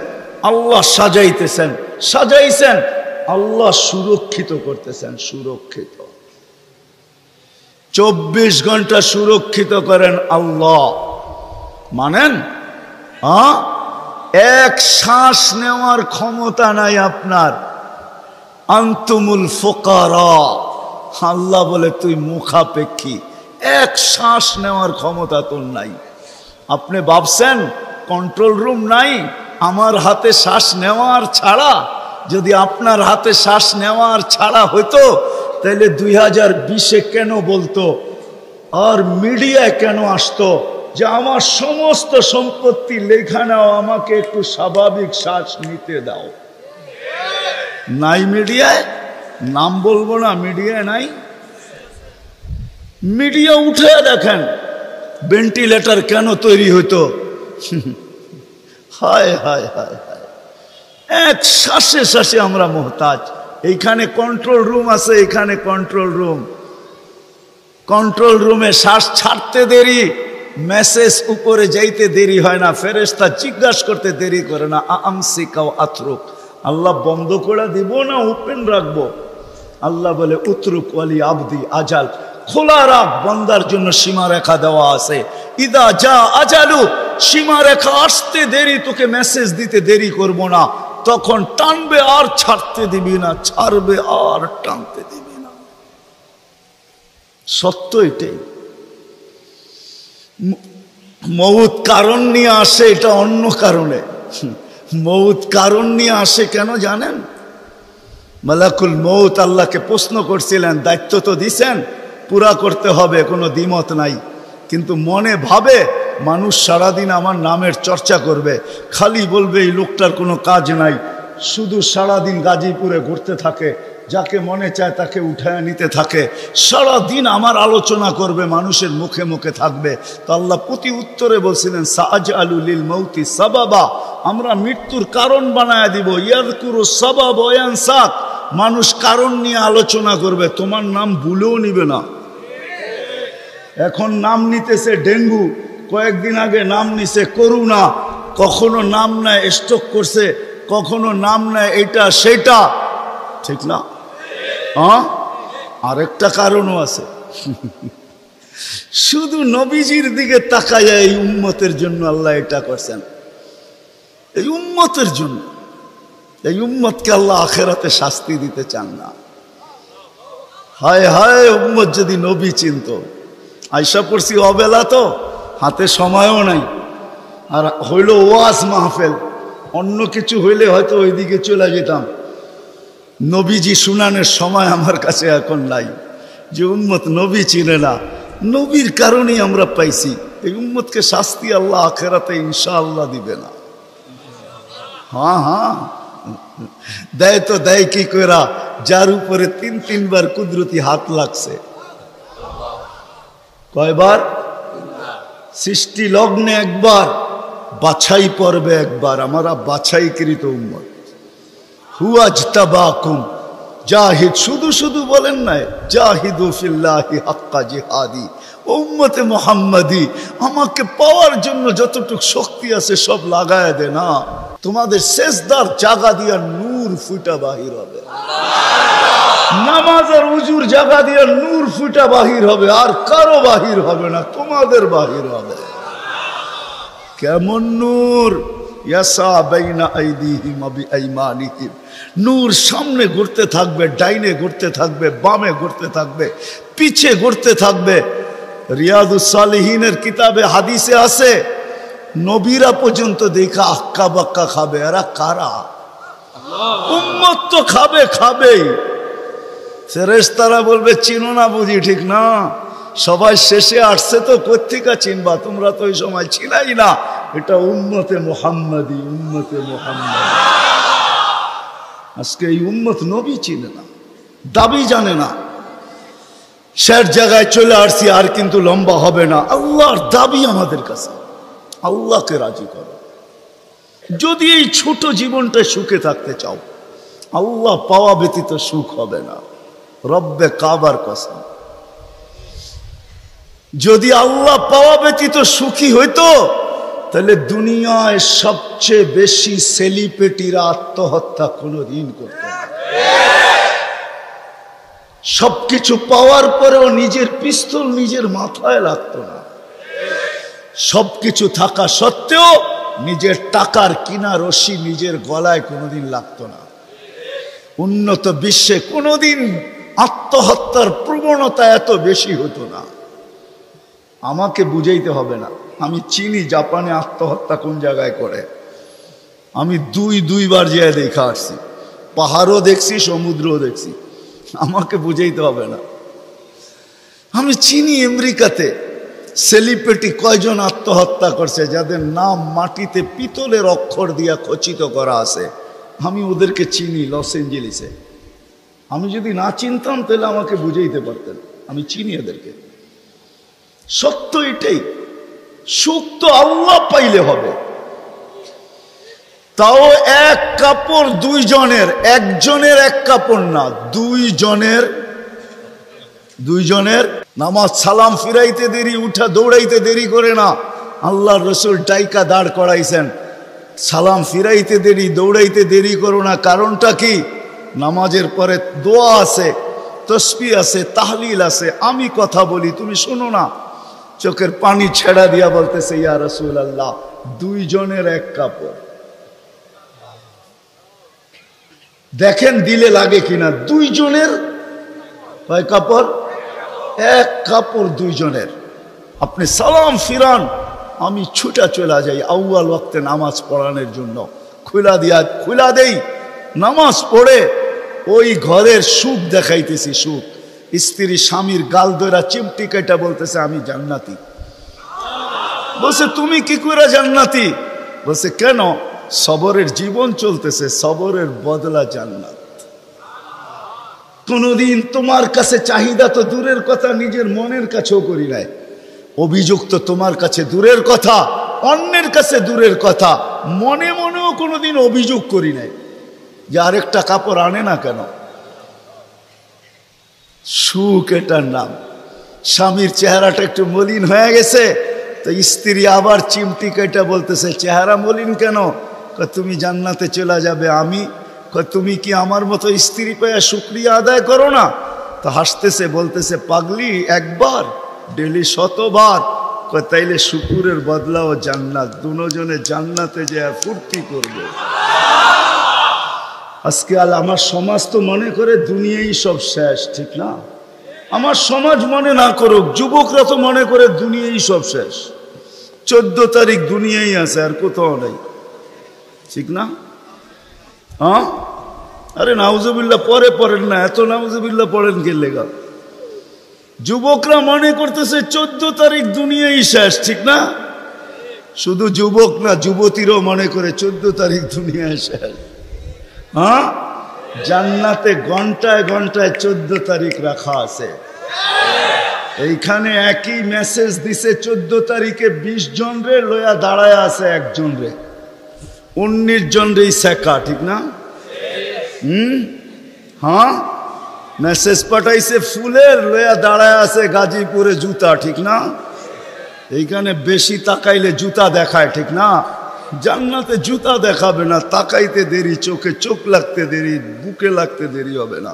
আল্লাহ সাজাইছেন, আল্লাহ সুরক্ষিত করতেছেন, সুরক্ষিত 24 ঘন্টা সুরক্ষিত করেন আল্লাহ। মানেন? এক শ্বাস নেওয়ার ক্ষমতা নাই আপনার। আনতুমুল ফুকারা, আল্লাহ বলে তুই মুখাপেক্ষী, এক শ্বাস নেওয়ার ক্ষমতা তোর নাই। আপনি ভাবছেন কন্ট্রোল রুম নাই? আমার হাতে শ্বাস নেওয়ার ছাড়া, যদি আপনার হাতে শ্বাস নেওয়ার ছাড়া হইতো, তাহলে 2020-এ কেন বলতো আর মিডিয়ায় কেন আসতো যে আমার সমস্ত সম্পত্তি লেখা নাও, আমাকে একটু স্বাভাবিক শ্বাস নিতে দাও? নাই মিডিয়ায়, নাম বলবো না, মিডিয়ায় নাই। মিডিয়া উঠে দেখেন ভেন্টিলেটর কেন তৈরি হইতো। হায় হায় হায় হায়, এক শ্বাসে শ্বাসে আমরা মোহতাজ। এইখানে কন্ট্রোল রুম আছে, এখানে কন্ট্রোল রুমে শ্বাস ছাড়তে দেরি, মেসেজ উপরে যাইতে দেরি হয় না, ফেরেশতা জিজ্ঞাসা করতে দেরি করে না। আমসিকাও আতরুক, আল্লাহ বন্ধ করে দিব না ওপেন রাখবো? আল্লাহ বলে উতরুক ওয়ালি আবদি আজাল, খোলা রাখ, বন্দার জন্য সীমারেখা দেওয়া আছে। ইদা যা আজালু, সীমারেখা আসতে দেরি, তোকে মেসেজ দিতে দেরি করব না, তখন টানবে আর ছাড়তে দিবি না, ছাড়বে আর টানতে দিবি না। সত্য এটাই। মউত কারণ নিয়ে আসে, এটা অন্য কারণে। মউত কারণ নিয়ে আসে কেন জানেন? মালাকুল মউত আল্লাহকে প্রশ্ন করছিলেন, দায়িত্ব তো দিছেন, পুরা করতে হবে, কোনো দ্বিমত নাই, কিন্তু মনে ভাবে মানুষ সারাদিন আমার নামের চর্চা করবে, খালি বলবে এই লোকটার কোনো কাজ নাই, শুধু সারাদিন গাজীপুরে ঘুরতে থাকে, যাকে মনে চায় তাকে উঠায় নিতে থাকে, সারাদিন আমার আলোচনা করবে, মানুষের মুখে মুখে থাকবে। তো আল্লাহ প্রতি উত্তরে বলছিলেন সাআজআলু লিল মাউতি সাবাবা, আমরা মৃত্যুর কারণ বানায় দিব। ইয়াযকুরু সাবাব ওয়া ইয়ানসাক, মানুষ কারণ নিয়ে আলোচনা করবে, তোমার নাম ভুলেও নিবে না। এখন নাম নিতেছে ডেঙ্গু, কয়েকদিন আগে নাম নিছে করোনা, কখনো নাম নেয় স্ট্রোক করছে, কখনো নাম নেয় এটা সেটা, ঠিক না? হ্যাঁ, আরেকটা কারণও আছে। শুধু নবীজির দিকে তাকাইয়া এই উম্মতের জন্য আল্লাহ এটা করছেন, এই উম্মতের জন্য। এই উম্মতকে আল্লাহ আখেরাতে শাস্তি দিতে চান না। হায় হায়, উম্মত যদি নবী চিনত। আয়সা পড়ছি অবেলা, তো হাতে সময়ও নাই, আর হইল ওয়াজ মাহফিল, অন্য কিছু হইলে হয়তো ওইদিকে চলে যেতাম। নবীজি শুনানের সময় আমার কাছে এখন নাই, যে উম্মত নবী চিনে না। নবীর কারণেই আমরা পাইছি। এই উম্মতকে শাস্তি আল্লাহ আখেরাতে ইনশাআল্লাহ দিবে না। হ্যাঁ হ্যাঁ, দেয় তো দেয় কি কইরা, যার উপরে 3-3 কুদরতি হাত লাগছে। কয়বার? সৃষ্টি লগ্নে একবার, বাছাই পর্বে একবার। আমরা বাছাইকৃত উম্মত। হুয়াজতাবাকুম জাহিদ, শুধু শুধু বলেন নাই, জাহিদু ফিল্লাহি হাক্কা জিহাদি। উম্মতে মুহাম্মাদি, আমাকে পাওয়ার জন্য যতটুকু শক্তি আছে সব লাগায় দে না। তোমাদের সেজদার জায়গা দিয়া নূর ফুটা বাহির হবে, নামাজ আর উজুর জায়গা দিয়া নূর ফুটা বাহির হবে, আর কারো বাহির হবে না, তোমাদের বাহির হবে। কেমন নূর? ইয়াসা বাইনা আইদিহিম ওয়া বিআইমানিহিম, নূর সামনে ঘুরতে থাকবে, ডাইনে ঘুরতে থাকবে, বামে ঘুরতে থাকবে, পিছে ঘুরতে থাকবে। রিয়াদুস সালিহিনের কিতাবে হাদিসে আছে, নবীরা পর্যন্ত দেখা আক্কা বাক্কা খাবে। এরা কারা? উম্মত তো খাবে, খাবেই। ফেরেশতারা বলবে চিনো না বুঝি? ঠিক না, সবাই শেষে আসছে তো কোত্থেকে চিনবা, তোমরা তো ওই সময় ছিলাই না। এটা উম্মতে মুহাম্মাদি, উম্মতে মুহাম্মাদি। আজকে এই উম্মত নবী চিনে না, দাবি জানে না। শেষ জায়গায় চলে আসছি, আর কিন্তু লম্বা হবে না। আল্লাহর দাবি আমাদের কাছে, আল্লাহকে রাজি করো। যদি এই ছোট জীবনটা সুখে থাকতে চাও, আল্লাহ পাওয়া ব্যতীত সুখ হবে না। রব্বে কাবার কসম, যদি আল্লাহ পাওয়া ব্যতীত সুখী হইতো, তাহলে দুনিয়ায় সবচেয়ে বেশি সেলিব্রিটিরা আত্মহত্যা কোনোদিন করত না। সবকিছু পাওয়ার পরেও নিজের পিস্তল নিজের মাথায় লাগতো না। সবকিছু থাকা সত্ত্বেও নিজের টাকার কিনা রশি নিজের গলায় কোনোদিন লাগতো না। উন্নত বিশ্বে কোনোদিন আত্মহত্যার প্রবণতা এত বেশি হতো না। আমাকে বুঝাইতে হবে না, আমি চিনি জাপানে আত্মহত্যা কোন জায়গায় করে। আমি দুইবার যেয়ে দেখা আসছি, পাহাড়ও দেখছি, সমুদ্রও দেখছি। আমাকে বুঝাইতে হবে না, আমি চিনি আমেরিকাতে সেলিব্রিটি কয়জন আত্মহত্যা করছে, যাদের নাম মাটিতে পিতলের অক্ষর দিয়া খচিত করা আছে। আমি ওদেরকে চিনি লস এঞ্জেলিসে। আমি যদি না চিনতাম তাহলে আমাকে বুঝাইতে পারতেন, আমি চিনি এদেরকে। সত্য এটাই, সুখ তো আল্লাহ পাইলে হবে। তাও এক কাপড় দুইজনের, একজনের এক কাপড় না, দুইজনের। নামাজ সালাম ফিরাইতে দেরি, উঠা দৌড়াইতে দেরি করে না। আল্লাহর রাসূল ডাইকা দাঁড় করাইছেন, সালাম ফিরাইতে দেরি, দৌড়াইতে দেরি করো না। কারণটা কি? নামাজের পরে দোয়া আছে, তসবিহ আছে, তাহলিল আছে। আমি কথা বলি, তুমি শোনো না। চোখের পানি ছেড়া দিয়া বলতেছে, ইয়া রাসূলুল্লাহ, দুইজনের এক কাপড়। দেখেন দিলে লাগে কিনা। দুইজনের কয় কাপড়? এক কাপড় দুইজনের। আপনি সালাম ফিরান, আমি ছুটা চলে যাই আউয়াল ওয়াক্তে নামাজ পড়ানোর জন্য। খুলা দেই, নামাজ পড়ে ওই ঘরের সুখ দেখাইতেছি। সুখ, স্ত্রী স্বামীর গাল ধরা চিমটি কেটা বলতেছে আমি জান্নাতি। বলছে তুমি কি করে জান্নাতি? বলছে কেন? সবরের জীবন চলতেছে, সবরের বদলা জান্নাত। কোনদিন তোমার কাছে চাহিদা তো দূরের কথা, নিজের মনের কাছেও করি নাই। অভিযোগ তো তোমার কাছে দূরের কথা, অন্যের কাছে দূরের কথা, মনে মনেও কোনোদিন অভিযোগ করি নাই যে আরেকটা কাপড় আনে না কেন। সুখ এটার নাম। স্বামীর চেহারাটা একটু মলিন হয়ে গেছে তো স্ত্রী আবার চিমটি কেটে বলতেছে চেহারা মলিন কেন? তুমি জান্নাতে চলে যাবে। আমি তুমি কি আমার মতো স্ত্রী পেয়ে শুকরিয়া আদায় করো না? তো হাসতেছে, বলতেছে পাগলি, একবার ডেলি 100বার। তাইলে শুকুরের বদলাও জান্নাত। দুজনে জান্নাতে যে ফুর্তি করবে। আজকে আমার সমাজ তো মনে করে দুনিয়াই সব শেষ, ঠিক না? আমার সমাজ মনে না করুক, যুবকরা তো মনে করে দুনিয়াই সব শেষ। 14 তারিখ দুনিয়াই আছে, আর কোথাও নেই, ঠিক না? হ্যাঁ, আরে নাউজুবিল্লাহ পরে পড়েন না, এত নাউজুবিল্লাহ পড়েন কে লেগা? যুবকরা মনে করতেছে 14 তারিখ দুনিয়াই শেষ, ঠিক না? শুধু যুবক না, যুবতীরাও মনে করে 14 তারিখ দুনিয়া শেষ। হ্যাঁ, জান্নাতে ঘন্টায় ঘন্টায় 14 তারিখ রাখা আছে। এইখানে একই মেসেজ দিছে 14 তারিখে 20 জন রে লয়া দাঁড়ায় আছে, একজন রে 19 জন রে শেখা, ঠিক না? হ্যাঁ, মেসেজ পাঠাইছে ফুলের, লয়া দাঁড়ায় আছে গাজীপুরে জুতা, ঠিক না? এইখানে বেশি তাকাইলে জুতা দেখায়, ঠিক না? জান্নাতে জুতা দেখাবে না, তাকাইতে দেরি, চোখে চোখ লাগতে দেরি, বুকে লাগতে দেরি হবে না।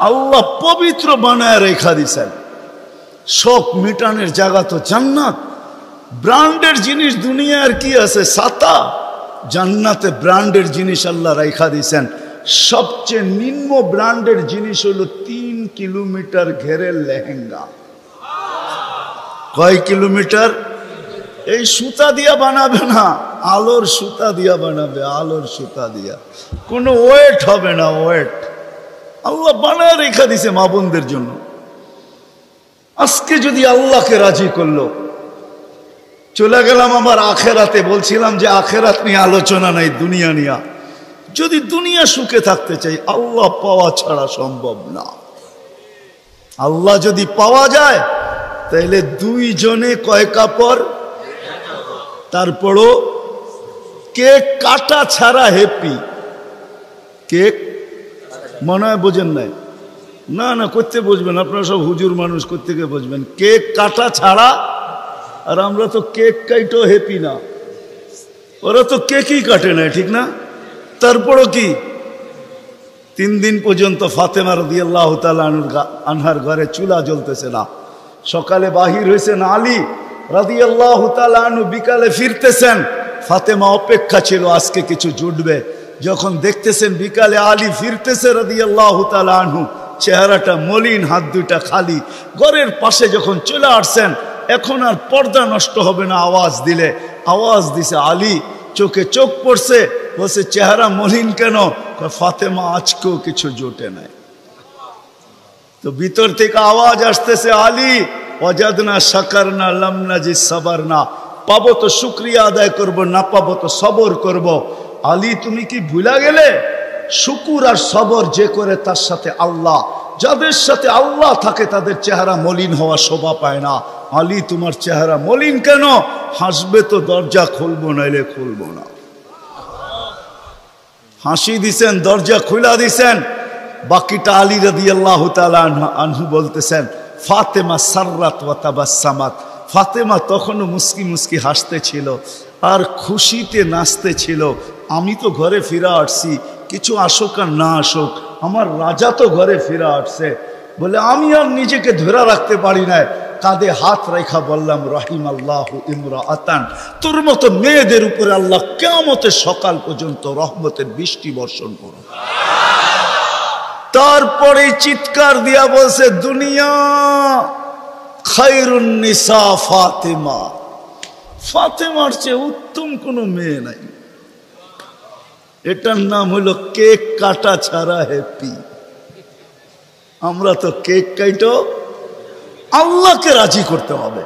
আল্লাহ পবিত্র বানায় রেখা দিছেন। শোক মিটানের জায়গা তো জান্নাত। ব্র্যান্ডের জিনিস দুনিয়ার কি আছে? ছাতা। জান্নাতে ব্র্যান্ডের জিনিস আল্লাহ রেখা দিছেন। সবচেয়ে নিম্ন ব্র্যান্ডের জিনিস হলো 3 কিলোমিটার ঘেরের লেহেঙ্গা। কয় কিলোমিটার? এই সুতা দিয়া বানাবে না, আলোর সুতা দিয়া বানাবে, আলোর সুতা দিয়া। কোনো ওয়েট হবে না, ওয়েট। আল্লাহ বানায় রেখা দিছে মা বোনদের জন্য। আজকে যদি আল্লাহকে রাজি করলো, চলে গেলাম আমার আখেরাতে। বলছিলাম যে আখেরাত নিয়ে আলোচনা নাই, দুনিয়া নিয়ে। যদি দুনিয়া সুখে থাকতে চাই, আল্লাহ পাওয়া ছাড়া সম্ভব না। আল্লাহ যদি পাওয়া যায় তাহলে 2 জনে কয় কাপড়? তারপরও কেক কাটা ছাড়া হ্যাপি। কেক মনে হয় বোঝেন নাই? না না, করতে বুঝবেন, আপনারা সব হুজুর মানুষ, করতে বুঝবেন। কেক কাটা ছাড়া। আর আমরা তো কেক কাইটো হ্যাপি না, ওরা তো কেকই কাটে না, ঠিক না? তারপরও কি 3 দিন পর্যন্ত ফাতেমা রাদিয়াল্লাহু তাআলা আনহার ঘরে চুলা জ্বলতেছে না। সকালে বাহির হয়েছেন আলী রাদিয়াল্লাহু তাআলা আনহু, বিকালে ফিরতেছেন। ফাতেমা অপেক্ষা ছিল আজকে কিছু জুটবে। যখন দেখতেছেন বিকালে আলী ফিরতেছে রাদিয়াল্লাহু তাআলা আনহু, চেহারাটা মলিন, হাত দুইটা খালি। ঘরের পাশে যখন চলে আসছেন, এখন আর পর্দা নষ্ট হবে না আওয়াজ দিলে। আওয়াজ দিছে আলী, চোখে চোখ পড়ছে, বলছে চেহারা মলিন কেন? ফাতেমা আজকেও কিছু জোটে নাই। তো ভিতর থেকে আওয়াজ আসতেছে, আলী ওয়াজাদনা শাকারনা লাম নাজিদ সাবারনা। পাবো তো শুকরিয়া আদায় করব, না পাবো তো সবর করব। আলী তুমি কি ভুলা গেলে? শুকুর আর সবর যে করে তার সাথে আল্লাহ। যাদের সাথে আল্লাহ থাকে তাদের চেহারা মলিন হওয়া শোভা পায় না। আলী তোমার চেহারা মলিন কেন? হাসবে তো দরজা খুলবো, নাইলে খুলবো না। হাসি দিছেন, দরজা খুলা দিছেন। বাকিটা আলী রাদিয়াল্লাহু তাআলা আনহু বলতেছেন, ফাতেমা সাররাত ওয়া তাবাসসামাত। ফাতেমা তখনও মুস্কি মুস্কি হাসতে ছিল আর খুশিতে নাচতে ছিল। আমি তো ঘরে ফিরে আসছি, কিছু আসুক আর না আসুক, আমার রাজা তো ঘরে ফিরে আসছে। বলে আমি আর নিজেকে ধরে রাখতে পারি না, কাঁধে হাত রেখা বললাম, রাহিমাল্লাহু ইমরাআতান। তোর মতো মেয়েদের উপরে আল্লাহ কিয়ামতের সকাল পর্যন্ত রহমতের বৃষ্টি বর্ষণ করুন। তারপরে চিৎকার দিয়া বলছে, দুনিয়া খায়রুন নিসা ফাতেমা। ফাতেমার চেয়ে উত্তম কোনো মেয়ে নাই। এটার নাম হলো কেক কাটা ছাড়া হ্যাপি। আমরা তো কেক কাইটো। আল্লাহকে রাজি করতে হবে।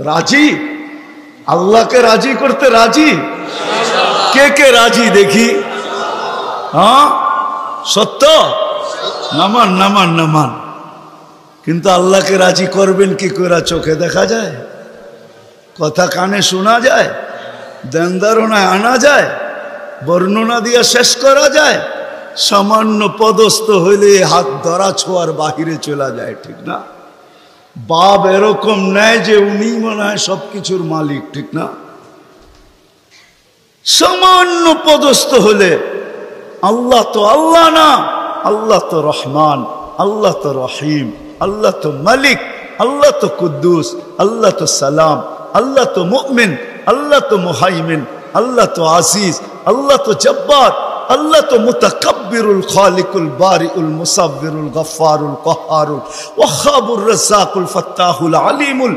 রাজি? আল্লাহকে রাজি করতে রাজি? কে কে রাজি দেখি? হ্যাঁ, সত্য? নামান নামান নামান। কিন্তু আল্লাহকে রাজি করবেন কি করে? চোখে দেখা যায়? কথা কানে শোনা যায়? দেনদারণায় আনা যায়? বর্ণনা দিয়ে শেষ করা যায়? সামান্য পদস্থ হইলে হাত ধরা ছোঁয়ার বাহিরে চলে যায়, ঠিক না? বাপ এরকম নেয় যে উনি মনে হয় সবকিছুর মালিক, ঠিক না? সামান্য পদস্থ হলে আল্লাহ তো আল্লাহ না, আল্লাহ তো রহমান, আল্লাহ তো রহিম, আল্লাহ তো মালিক, আল্লাহ তো কুদ্দুস, আল্লাহ তো সালাম, আল্লাহ তো মুমিন, আল্লাহ তো মুহাইমিন, আল্লাহ তো আজিজ, আল্লাহ তো জব্বার, আল্লাহ তো মুতাকাব্বিরুল খালিকুল বারিউল মুসাব্বিরুল গফফারুল কহ্হারুল ওয়াহ্হাবুর রাজ্জাকুল ফাত্তাহুল আলিমুল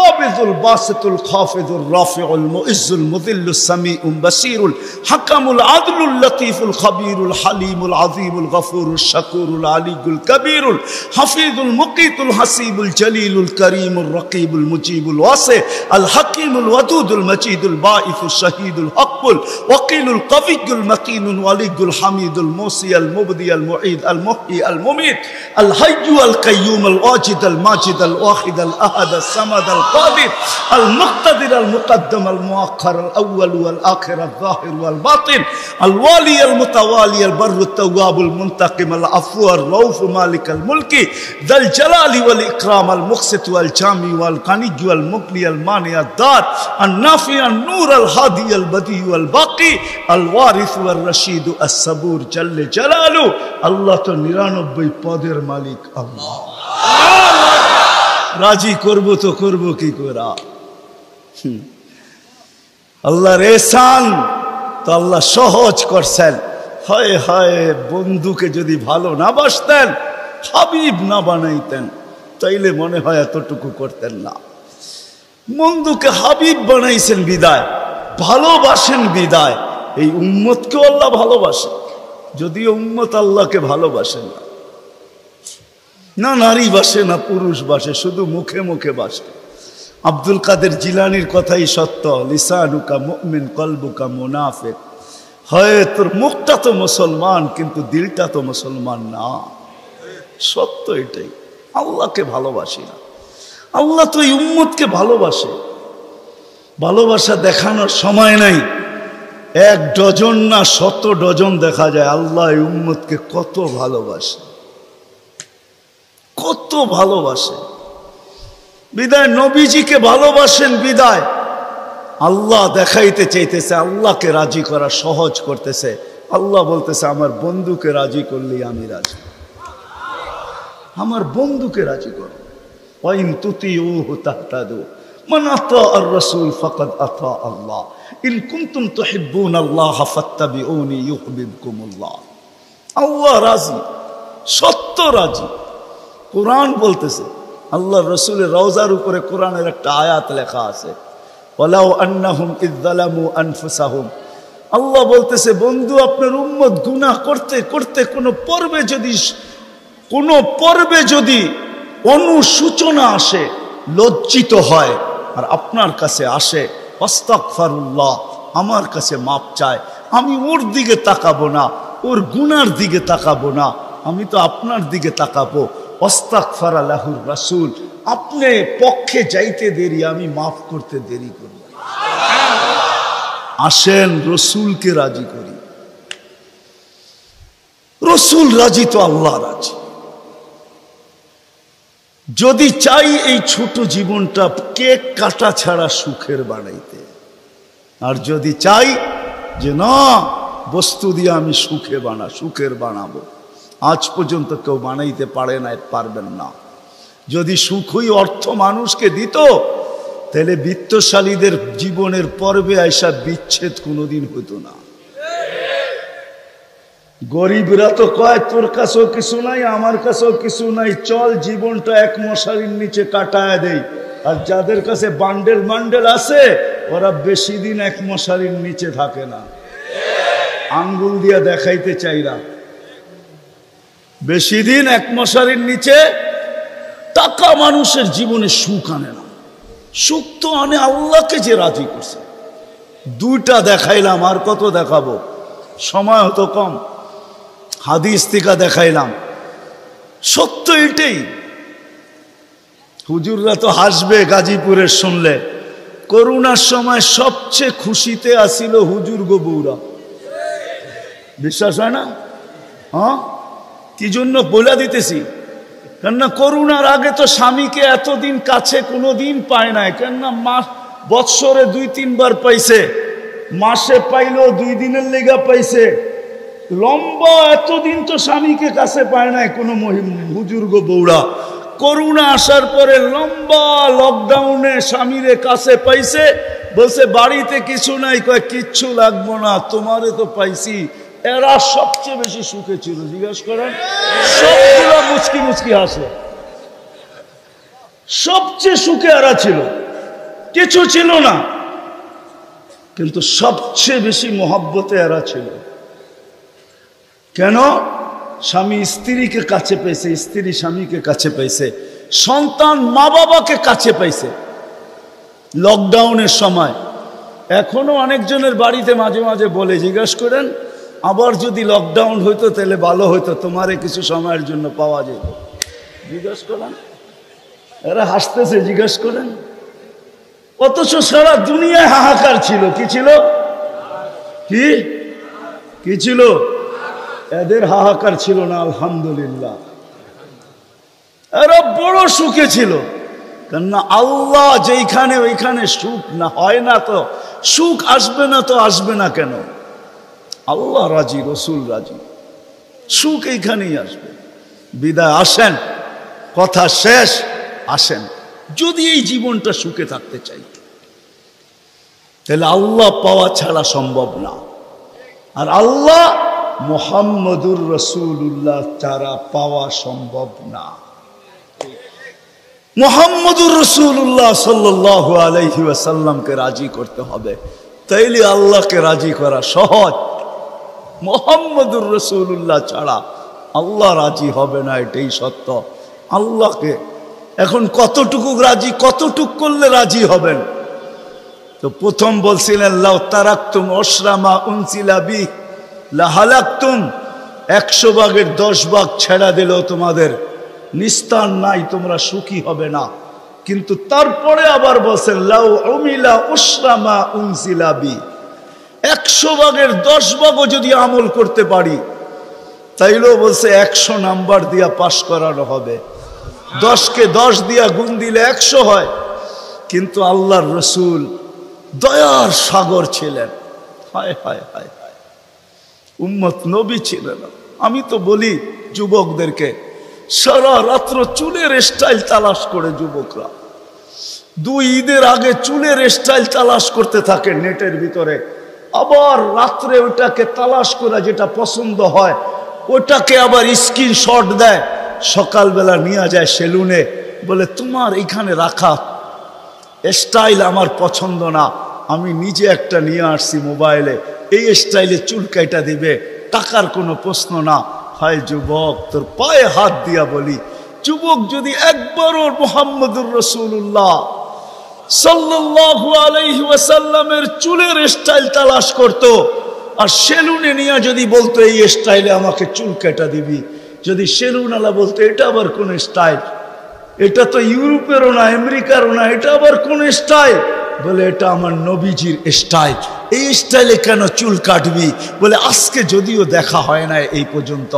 قابض الباسط الخافض الرافع المعز المذل السميع البصير الحكم العدل اللطيف الخبير الحليم العظيم الغفور الشكور العلي الكبير الحفيظ المقيت الحسيب الجليل الكريم الرقيب المجيب الواسع الحكيم الودود المجيد الباعث الشهيد الحق الوكيل القوي المتين الولي الحميد الموصي المبدي المعيد المحيي المميت الحي القيوم الواجد الماجد الواحد الاحد الصمد القادر المقتدر المقدم المؤخر الأول والآخر الظاهر والباطن الوالي المتوالي البر التواب المنتقم العفو الرؤوف مالك الملك ذا الجلال والإكرام المقسط والجامع والغني والمغني المانع الدار النافع النور الهادي البديع والباقي الوارث والرشيد الصبور جل جلاله الله তো 99 পদের মালিক আল্লাহ। রাজি করব তো করব কি করে? আল্লাহর এহসান তো আল্লাহ সহজ করছেন। হায় হায়, বন্ধুকে যদি ভালো না বাসতেন, হাবিব না বানাইতেন, তাইলে মনে হয় এতটুকু করতেন না। বন্ধুকে হাবিব বানাইছেন বিদায়, ভালোবাসেন বিদায়, এই উম্মতকেও আল্লাহ ভালোবাসে। যদিও উম্মত আল্লাহকে ভালোবাসে না, না নারী বাসে না পুরুষ বাসে, শুধু মুখে মুখে বাসে। আব্দুল কাদের জিলানির কথাই সত্য, লিসানুকা মুমিন কলবুকা মুনাফিক। হয় তোর মুখটা তো মুসলমান কিন্তু দিলটা তো মুসলমান না। সত্য এটাই। আল্লাহকে ভালোবাসি না, আল্লাহ তো এই উম্মতকে ভালোবাসে। ভালোবাসা দেখানোর সময় নাই, 1 ডজন না 100 ডজন দেখা যায় আল্লাহ এই উম্মতকে কত ভালোবাসে, কত ভালোবাসে। বিদায় নবীজিকে ভালোবাসেন বিদায় আল্লাহ দেখাইতে চাইতেছে, আল্লাহকে রাজি করা সহজ করতেছে। আল্লাহ বলতেছে আমার বন্ধুকে রাজি করলেই আমি রাজি, আমার বন্ধুকে রাজি করো। ওয়াইন তুতিউহু তাহতাদু মান আতাআর রাসূল ফাকাদ আতা আল্লাহ ইন কুনতুম তুহিব্বুনাল্লাহ ফাত্তাবিউনি ইউহিব্বুকুমুল্লাহ। আল্লাহ রাজি, সত্য রাজি। কোরআন বলতেছে, আল্লাহ রসুলের রওজার উপরে কোরআনের একটা আয়াত লেখা আছে, ওয়ালাউ আন্নাহুম ইয যালামু আনফুসাহুম। আল্লাহ বলতেছে বন্ধু আপনার উম্মত গুনাহ করতে করতে কোনো পর্বে যদি অনুসূচনা আসে, লজ্জিত হয় আর আপনার কাছে আসে, আস্তাগফিরুল্লাহ, আমার কাছে মাপ চায়, আমি ওর দিকে তাকাবো না, ওর গুনার দিকে তাকাবো না, আমি তো আপনার দিকে তাকাবো। আস্তাগফারা লাহুর রাসূল, আপনি পক্ষে যাইতে দেরি, আমি মাফ করতে দেরি করব। আসেন রসুলকে রাজি করি। রসুল রাজি তো আল্লাহ রাজি। যদি চাই এই ছোট জীবনটা কেক কাটা ছাড়া সুখের বানাইতে, আর যদি চাই যে না বস্তু দিয়ে আমি সুখের বানাবো, আজ পর্যন্ত কেউ বানাইতে পারে না, পারবেন না। যদি সুখই অর্থ মানুষকে দিত, তাহলে বিত্তশালীদের জীবনের পর্বে আইসা বিচ্ছেদ কোনোদিন হতো না। গরিবরা তো কয় তোর কাছেও কিছু নাই, আমার কাছেও কিছু নাই, চল জীবনটা এক মশারির নিচে কাটায় দেই। আর যাদের কাছে বান্ডেল আছে, ওরা বেশি দিন এক মশারির নিচে থাকে না। আঙ্গুল দিয়া দেখাইতে চাইরা বেশি দিন এক মশারির নিচে টাকা মানুষের জীবনে সুখ আনে না। সুখ তো আল্লাহকে যে রাজি করছে। দুইটা দেখাইলাম, আর কত দেখাবো, সময় হতো কম। হাদিস থেকে দেখাইলাম, সত্য এটাই। হুজুররা তো হাসবে গাজীপুরের শুনলে। করোনার সময় সবচেয়ে খুশিতে আসিল হুজুর গো বউরা, বিশ্বাস হয় না? হ্যাঁ, কি জন্য বলে দিতেছি, কেননা করোনার আগে তো স্বামীকে এতদিন কাছে কোনোদিন পায় নাই। কেননা বৎসরে 2-3 বার পাইছে, মাসে পাইলো 2 দিনের লেগা পাইছে। লম্বা এতদিন তো স্বামীকে কাছে পায় নাই কোনো হুজুর গো বউরা। করোনা আসার পরে লম্বা লকডাউনে স্বামীরে কাছে পাইছে, বলছে বাড়িতে কিছু নাই, কয় কিচ্ছু লাগবো না, তোমারে তো পাইছি। এরা সবচেয়ে বেশি সুখে ছিল, জিজ্ঞেস করেন। সবগুলো মুচকি মুচকি হাসে, সবচেয়ে সুখে এরা ছিল, কিছু ছিল না, কিন্তু সবচেয়ে বেশি মহব্বতে এরা ছিল। কেন? স্বামী স্ত্রীকে কাছে পাইছে, স্ত্রী স্বামীকে কাছে পাইছে, সন্তান মা বাবাকে কাছে পাইছে লকডাউনের সময়। এখনো অনেকজনের বাড়িতে মাঝে মাঝে বলে, জিজ্ঞেস করেন আবার যদি লকডাউন হইতো তাহলে ভালো হইতো, তোমারে কিছু সময়ের জন্য পাওয়া যেত। জিজ্ঞেস করেন, এরা হাসতেছে, জিজ্ঞেস করেন। অথচ সারা দুনিয়ায় হাহাকার ছিল। কি ছিল? কি ছিল? এদের হাহাকার ছিল না, আলহামদুলিল্লাহ। এরা বড় সুখে ছিল, কেননা আল্লাহ যেইখানে ওইখানে সুখ না হয় না, তো সুখ আসবে না, তো আসবে না কেন? আল্লাহ রাজি, রসুল রাজি, সুখ এইখানেই আসবে। বিদায় আসেন, কথা শেষ, আসেন। যদি এই জীবনটা সুখে থাকতে চাই, তাহলে আল্লাহ পাওয়া ছাড়া সম্ভব না। আর আল্লাহ মুহাম্মদুর রাসূলুল্লাহ ছাড়া পাওয়া সম্ভব না। মুহাম্মদুর রাসূলুল্লাহ সাল্লাল্লাহু আলাইহি ওয়াসাল্লামকে রাজি করতে হবে, তাইলে আল্লাহকে রাজি করা সহজ। মুহাম্মদুর রাসূলুল্লাহ ছাড়া আল্লাহ রাজি হবে না, এটাই সত্য। আল্লাহকে এখন কতটুকু রাজি, কতটুকু করলে রাজি হবেন? তো প্রথম বলছিলেন, লাউ তারাকতুম উশরামা উনসিলা বি লাহালাকতুম, 100 ভাগের 10 ভাগ ছেড়া দিলেও তোমাদের নিস্তার নাই, তোমরা সুখী হবে না। কিন্তু তারপরে আবার বলছেন, লাউ উমিলা উশরামা উনসিলা বি, 100 ভাগের 10 ভাগও যদি আমল করতে পারি, তাইলেও বলছে 100 নাম্বার দিয়া পাশ করানো হবে। 10কে 10 দিয়া গুণ দিলে 100 হয়। কিন্তু আল্লাহর রসুল দয়ার সাগর ছিলেন। হায় হায় হায় হায়, উম্মত নবী ছিলেন। আমি তো বলি যুবকদেরকে, সারা রাত্র চুলের স্টাইল তালাশ করে যুবকরা 2 ঈদের আগে চুলের স্টাইল তালাশ করতে থাকে নেটের ভিতরে, আবার রাত্রে ওটাকে তালাশ করে যেটা পছন্দ হয় ওটাকে আবার স্ক্রিনশট দেয়, সকালবেলা নিয়ে যায় সেলুনে, বলে তোমার এইখানে রাখা স্টাইল আমার পছন্দ না, আমি নিজে একটা নিয়ে আসছি মোবাইলে, এই স্টাইলে চুল কাটা দিবে, টাকার কোনো প্রশ্ন না। হায় যুবক, তোর পায়ে হাত দিয়া বলি, যুবক যদি একবারও মুহাম্মদুর রাসূলুল্লাহ সাল্লাল্লাহু আলাইহি ওয়াসাল্লামের চুলের স্টাইল তালাশ করত, আর সেলুনে নিয়ে যদি বলতো এই স্টাইলে আমাকে চুল কাটা দিবি, যদি সেলুনওয়ালা বলতো এটা আবার কোন স্টাইল, এটা তো ইউরোপেরও না আমেরিকারও না, এটা আবার কোন স্টাইল, বলে এটা আমার নবীজির স্টাইল, এই স্টাইলে কেন চুল কাটবি? বলে আজকে যদিও দেখা হয় না এই পর্যন্ত,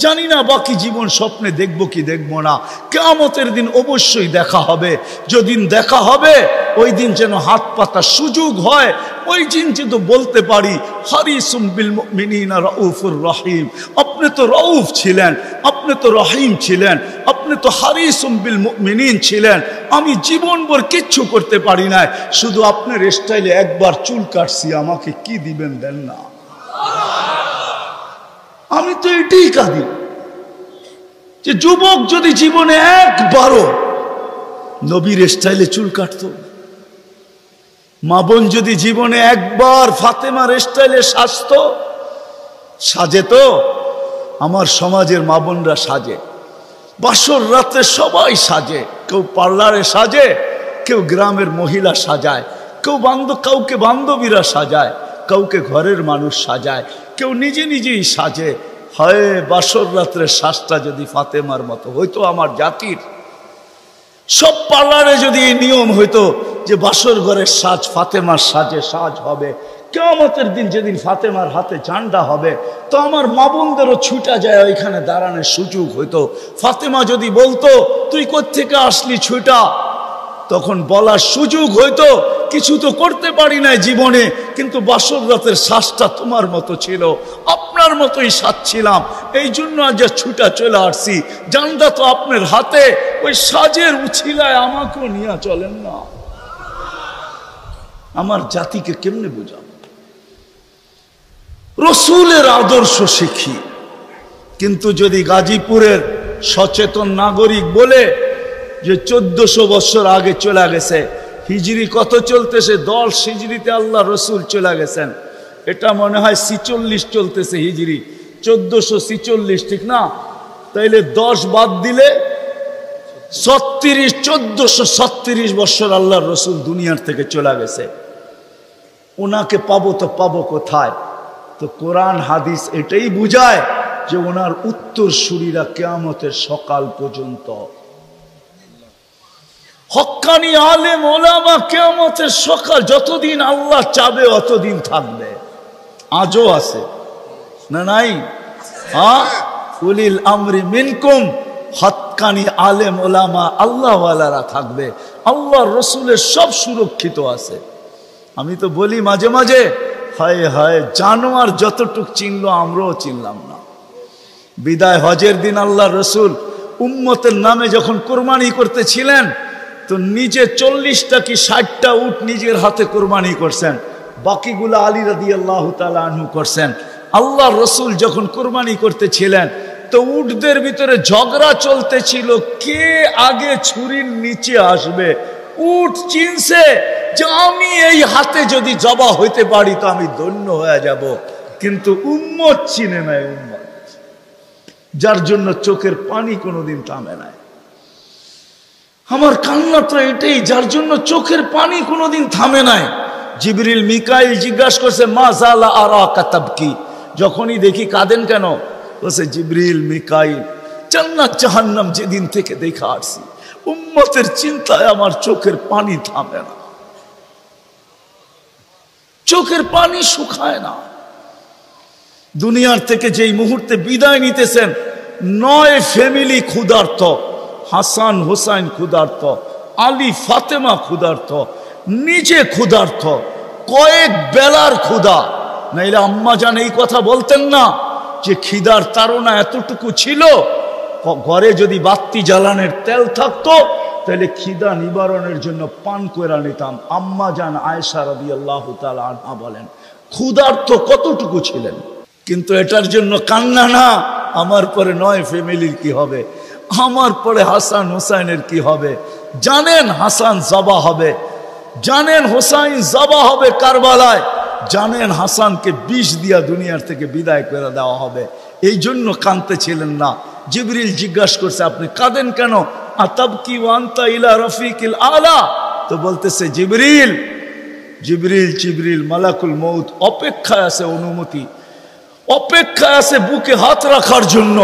জানি না বাকি জীবন স্বপ্নে দেখবো কি দেখবো না, কিয়ামতের দিন অবশ্যই দেখা হবে। যেদিন দেখা হবে ওই দিন যেন হাত পাতার সুযোগ হয়, ওই দিন যেন বলতে পারি হারিসুম বিল মুমিনিনা রাউফুর রহিম। আপনি তো রাউফ ছিলেন, আপনি তো রহিম ছিলেন, আপনি তো হারিসুম বিল মুমিনিন ছিলেন। আমি জীবনভর কিচ্ছু করতে পারি না, শুধু আপনার স্টাইলে একবার চুল কাটছি, আমাকে কি দিবেন দেন না। আমি তো এটাই কাঁদি যে যুবক যদি জীবনে একবারও নবীর স্টাইলে চুল কাটত, মা বোন যদি জীবনে একবার ফাতেমার স্টাইলে সাজত, সাজে তো আমার সমাজের মা বোনরা সাজে, বাসর রাতে সবাই সাজে, কেউ পার্লারে সাজে, কেউ গ্রামের মহিলা সাজায়, কাউকে বান্ধবীরা সাজায়, কাউকে ঘরের মানুষ সাজায়, কেউ নিজে নিজেই সাজে। হয় বাসর রাত্রের শ্বাসটা যদি ফাতেমার মতো হইতো, আমার জাতির সব পার্লারে যদি এই নিয়ম হইতো যে বাসর ঘরের সাজ ফাতেমার সাজে সাজ হবে, কিয়ামতের দিন যেদিন ফাতেমার হাতে ঝান্ডা হবে, তো আমার মা বোনদেরও ছুটা যায় ওইখানে দাঁড়ানোর সুযোগ হইতো। ফাতেমা যদি বলতো তুই কোত্থেকে আসলি ছুটা, তখন বলার সুযোগ হইতো কিছু তো করতে পারি না জীবনে, কিন্তু বাসর রাতের শ্বাসটা তোমার মতো ছিল, আপনার মতোই সাজছিলাম, এই জন্য আজ ছুটা চলে আসছি, জানটা তো আপনার হাতে, ওই সাজের উছিলায় আমাকেও নিয়ে চলেন না। আমার জাতিকে কেমনে বোঝাবো? রসুলের আদর্শ শিখি, কিন্তু যদি গাজীপুরের সচেতন নাগরিক বলে যে 1400 বছর আগে চলে গেছে, হিজরি কত চলতেছে? 10 হিজরিতে আল্লাহ রসুল চলে গেছেন, এটা মনে হয় 46 চলতেছে হিজরি, 1446, ঠিক না? তাইলে 10 বাদ দিলে 1436 বছর আল্লাহ রসুল দুনিয়ার থেকে চলে গেছে। ওনাকে পাবো তো পাবো কোথায়? তো কোরআন হাদিস এটাই বুঝায় যে ওনার উত্তরসূরিরা কিয়ামতের সকাল পর্যন্ত, হক্কানি আলেম ওলামা কিয়ামতের সকাল যতদিন আল্লাহ চাবে অতদিন থাকবে। আজও আছে না নাই? উলিল আমরি মিনকুম, হক্কানি আলেম ওলামা আল্লাহওয়ালারা থাকবে, আল্লাহর রসুলের সব সুরক্ষিত আছে। আমি তো বলি মাঝে মাঝে, হায় হায় জানোয়ার যতটুক চিনলো আমরাও চিনলাম না। বিদায় হজের দিন আল্লাহ রসুল উম্মতের নামে যখন কোরবানি করতেছিলেন, তো নিজে 40টা কি 60টা উট নিজের হাতে কোরবানি করছেন, বাকিগুলো আলী রাদিয়াল্লাহু তাআলা আনহু করছেন। আল্লাহ রসুল যখন কোরবানি করতেছিলেন, তো উটদের ভিতরে ঝগড়া চলতেছিল কে আগে ছুরির নিচে আসবে। উট চিনছে যে আমি এই হাতে যদি জবা হইতে পারি তো আমি ধন্য হয়ে যাব, কিন্তু উম্মত চিনে নাই, উম্মত যার জন্য চোখের পানি কোনোদিন থামে নাই। আমার কান্না তো এটাই, যার জন্য চোখের পানি কোনোদিন থামে নাই। জিবরিল মিকাইল জিজ্ঞাসা করছে মা জালা আরাকা তাবকি, যখনই দেখি কাঁদেন কেন? বলছে জিবরিল মিকাইল জান্নাত জাহান্নাম যেদিন থেকে দেখা আসছি, উম্মতের চিন্তায় আমার চোখের পানি থামে না, চোখের পানি শুকায় না। দুনিয়ার থেকে যেই মুহূর্তে বিদায় নিতেছেন, 9 ফ্যামিলি ক্ষুধার্ত, হাসান হুসাইন ক্ষুধার্ত, আলী ফাতেমা ক্ষুধার্ত, নিজে ক্ষুধার্ত, কয়েক বেলার ক্ষুধা। নাইলে আম্মা জান এই কথা বলতেন না যে খিদার তাড়না এতটুকু ছিল, ঘরে যদি বাতি জ্বালানোর তেল থাকতো তাহলে খিদা নিবারণের জন্য পান করে নিতাম। আম্মা জান আয়েশা রাদিয়াল্লাহু তাআলা আনহা বলেন ক্ষুধার্ত কতটুকু ছিলেন। কিন্তু এটার জন্য কান্না না, আমার পরে 9 ফ্যামিলির কি হবে, আমার পরে হাসান হুসাইনের কি হবে। জানেন হাসান জবা হবে, জানেন হুসাইন জবা হবে কারবালায়, জানেন হাসানকে বিষ দিয়া দুনিয়ার থেকে বিদায় করে দেওয়া হবে, এই জন্য কাঁদতে ছিলেন না। জিবরিল জিজ্ঞাসা করছে আপনি কাঁদেন কেন? আতাবকি ওয়া আনতা ইলা রফিকিল আলা, তো বলতেছে জিবরিল জিবরিল জিবরিল মালাকুল মউত অপেক্ষায় আছে, অনুমতি অপেক্ষায় আছে বুকে হাত রাখার জন্য,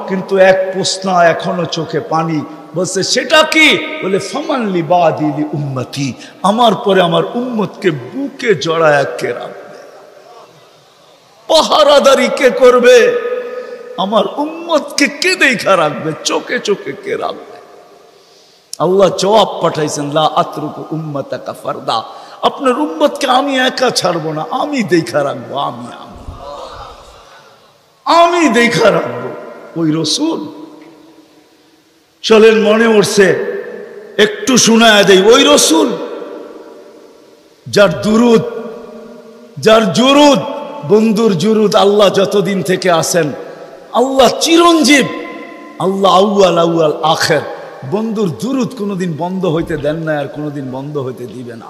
কিন্তু এক প্রশ্ন এখনো চোখে পানি। বলছে সেটা কি? বলে ফামান লি বাদি লি উম্মতি, আমার পরে আমার উম্মতকে বুকে জড়ায় কে রাখবে, পাহারাদারি কে করবে, আমার উম্মতকে কে দেখা রাখবে, চোখে চোখে কে রাখবে। আল্লাহ জবাব পাঠাইছেন লা আতরুকু উম্মাতাকা ফারদা, আপনার উম্মতকে আমি একা ছাড়বো না, আমি দেখা রাখবো, আমি দেখা রাখবো। ওই রসুল চলেন, মনে উঠছে একটু শোনায় দেই, ওই রসুল যার দুরুদ, যার জুরুদ, বন্ধুর জুরুদ আল্লাহ যতদিন থেকে আসেন, আল্লাহ চিরঞ্জীব, আল্লাহ আউয়াল আউয়াল আখের, বন্ধুর দুরুদ কোনোদিন বন্ধ হইতে দেন না, আর কোনোদিন বন্ধ হইতে দিবে না।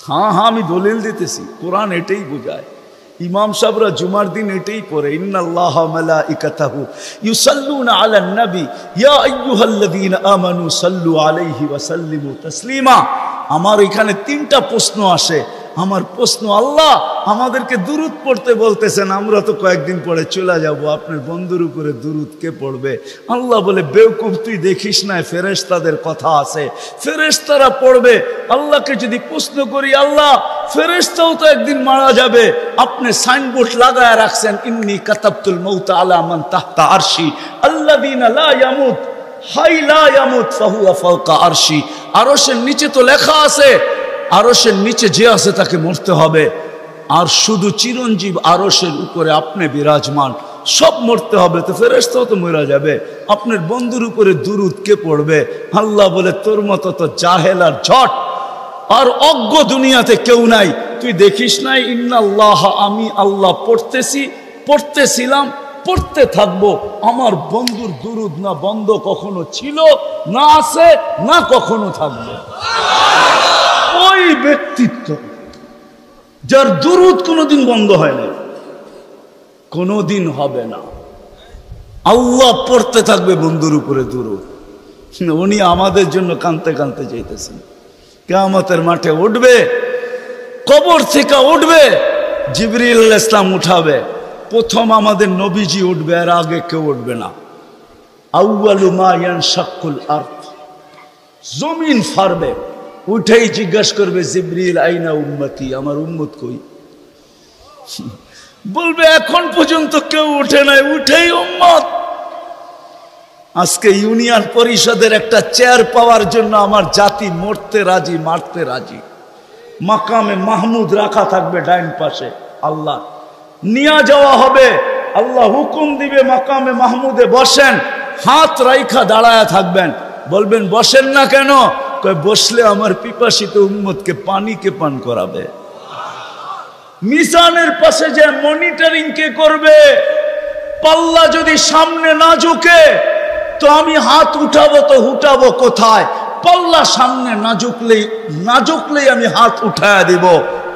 হ্যাঁ হ্যাঁ আমি দলিল দিতেছি, কোরআন এটাই বোঝায়। ইমাম সাহেবরা জুমার দিন এটাই পড়ে, ইন্নাল্লাহা মালাইকাতাহু ইউসাল্লুনা আলান নবী ইয়া আইয়ুহাল্লাযীনা আমানু সাল্লু আলাইহি ওয়া সাল্লিমু তাসলিমা। আমার এখানে 3টা প্রশ্ন আসে। আমার প্রশ্ন, আল্লাহ আমাদেরকে দুরূদ পড়তে বলতেছেন, আমরা তো কয়েকদিন পরে চলে যাব, আপনার বন্ধুর উপরে দুরূদ কে পড়বে? আল্লাহ বলে, বেওকুফ, তুই দেখিস না ফেরেশতাদের কথা আছে, ফেরেশতারা পড়বে। আল্লাহকে যদি প্রশ্ন করি, আল্লাহ ফেরেশতাও তো একদিন মারা যাবে, আপনি সাইনবোর্ড লাগায় রাখছেন, ইন্নী কাতাবতুল মাউত আলা মান তাহতা আরশি আল্লাযীনা লা ইয়ামুত হাই লা ইয়ামুত ফাহুয়া ফাওকা আরশি। আরশের নিচে তো লেখা আছে, আরশের নিচে যে আছে তাকে মরতে হবে, আর শুধু চিরঞ্জীব আরশের উপরে আপনি বিরাজমান, সব মরতে হবে, তো ফেরেশতাও তো মরে যাবে, আপনার বন্ধুর উপরে দুরূদ কে পড়বে? আল্লাহ বলে, তোর মতো তো জাহেল আর ঝট আর অজ্ঞ দুনিয়াতে কেউ নাই, তুই দেখিস নাই ইন্নাল্লাহ, আমি আল্লাহ পড়তেছিলাম, পড়তে থাকবো। আমার বন্ধুর দুরূদ না বন্ধ কখনো ছিল, না আছে, না কখনো থাকবে। ওই ব্যক্তিত্ব যার দুরূদ কোনোদিন বন্ধ হয় না, কোনোদিন হবে না, আল্লাহ পড়তে থাকবে বন্ধুর উপরে দুরূদ। উনি আমাদের জন্য কাঁদতে কাঁদতে চাইতেছেন। কিয়ামতের মাঠে উঠবে, কবর থেকে উঠবে, জিবরিল আলাইহিস সালাম উঠাবে, প্রথম আমাদের নবীজি উঠবে, আর আগে কেউ উঠবে না। আউয়ালু মা ইয়ানশাক্কুল আরদ, জমিন ফাড়বে, উঠেই জিজ্ঞাসা করবে, জিবরিল আইনা উম্মতি, আমার উম্মত কই? বলবে, এখন পর্যন্ত কেউ উঠে নাই, উঠেই উম্মত। আজকে ইউনিয়ন পরিষদের একটা চেয়ার পাওয়ার জন্য আমার জাতি মরতে রাজি, মারতে রাজি। মাকামে মাহমুদ রাখা থাকবে ডাইন পাশে, আল্লাহ নিয়ে যাওয়া হবে, আল্লাহ হুকুম দিবে মাকামে মাহমুদে বসেন, হাত রাইখা দাঁড়ায় থাকবেন, বলবেন বসেন না কেন? কয়, বসলে আমার পিপাসিত উম্মতকে পানি কে পান করাবে। মিজানের পাশে যে মনিটরিং কে করবে? পাল্লা যদি সামনে না ঝুঁকে তো আমি হাত উঠাবো, তো উঠাবো কোথায়? পাল্লা সামনে না ঝুঁকলেই আমি হাত উঠায়া দিব।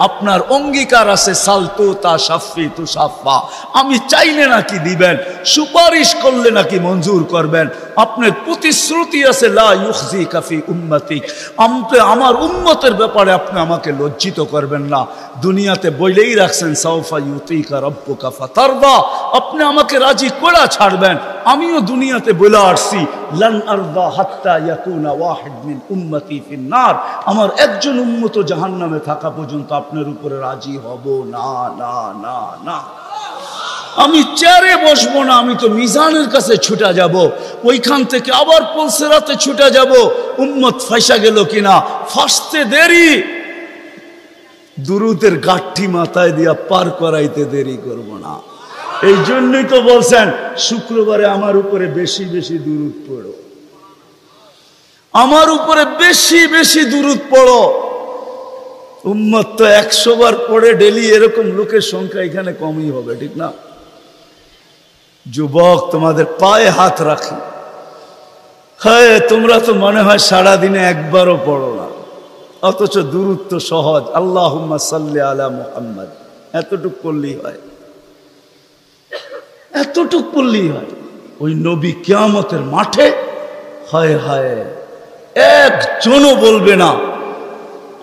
আপনার অঙ্গীকার আছে, সালতু তা সাফি তু সাফা, আমি চাইলে নাকি দিবেন, সুপারিশ করলে নাকি মঞ্জুর করবেন। আপনার প্রতিশ্রুতি আছে, লা ইউখজিকা ফি উম্মতিক, আমার উম্মতের ব্যাপারে আপনি আমাকে লজ্জিত করবেন না। দুনিয়াতে বইলেই রাখছেন, সাউফা ইউতিকা রাব্বুকা ফাতারদা, আপনি আমাকে রাজি করে ছাড়বেন। আমিও দুনিয়াতে বলে আসছি, লান আরদা হাত্তা ইয়াকুনা ওয়াহিদ মিন উম্মতি ফিন নার, আমার একজন উম্মত জাহান্নামে থাকা পর্যন্ত আপনার উপরে রাজি হব না, না, না, না। আমি চেয়ারে বসবো না, আমি তো মিজানের কাছে ছুটে যাব, ওইখান থেকে আবার পুলসেরাতে ছুটে যাব, উম্মত ফাঁসা গেল কিনা, ফাঁসতে দেরি, দুরূদের গাঠি মাথায় দিয়া পার করাইতে দেরি করব না। এই জন্যই তো বলছেন, শুক্রবারে আমার উপরে বেশি বেশি দুরূদ পড়ো, আমার উপরে বেশি বেশি দুরূদ পড়ো। উম্মত তো 100 বার পড়ে ডেলি, এরকম লোকের সংখ্যা এখানে কমই হবে, ঠিক না? যুবক, তোমাদের পায়ে হাত রাখি, হ্যাঁ, তোমরা তো মনে হয় সারাদিনে একবারও পড়ো না, অথচ দুরূদ তো সহজ, আল্লাহুম্মা সাল্লি আলা মুহাম্মদ, এতটুক করলেই হয়, এতটুক করলেই হয়। ওই নবী কিয়ামতের মাঠে, হায় হায়, একজনও বলবে না।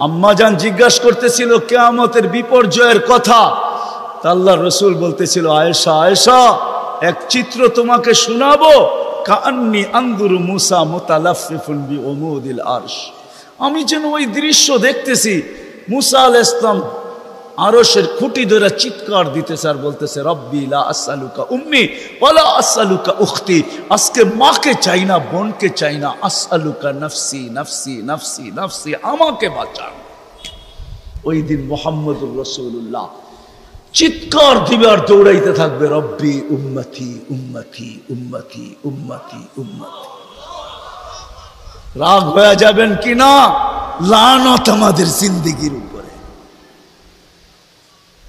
আম্মাজান জিজ্ঞাসা করতেছিল কিয়ামতের বিপর্যয়ের কথা, তা আল্লাহ রসুল বলতেছিল, আয়েশা, আয়েশা, এক চিত্র তোমাকে শোনাবো, কান্নি আনদুরু মুসা মুতালাফফিফুন বিউমুদিল আরশ, আমি যেন ওই দৃশ্য দেখতেছি, মুসা আলাইহিস সালাম আরশের খুঁটি ধরে চিৎকার দিতেছে আর বলতেছে, রব্বি লা আসআলুকা উম্মি ওয়ালা আসআলুকা উখতি, আজকে মাকে চাই না, বোনকে চাই না, আসআলুকা নফসি নফসি নফসি নফসি, আমাকে বাঁচান। ওই দিন মুহাম্মদুর রাসূলুল্লাহ চিৎকার দিবে আর দৌড়াইতে থাকবে, রব্বি উম্মতি উম্মতি উম্মতি উম্মতি উম্মতি। রাগ হয়ে যাবেন কিনা? লানত আমাদের জিন্দেগির উপরে।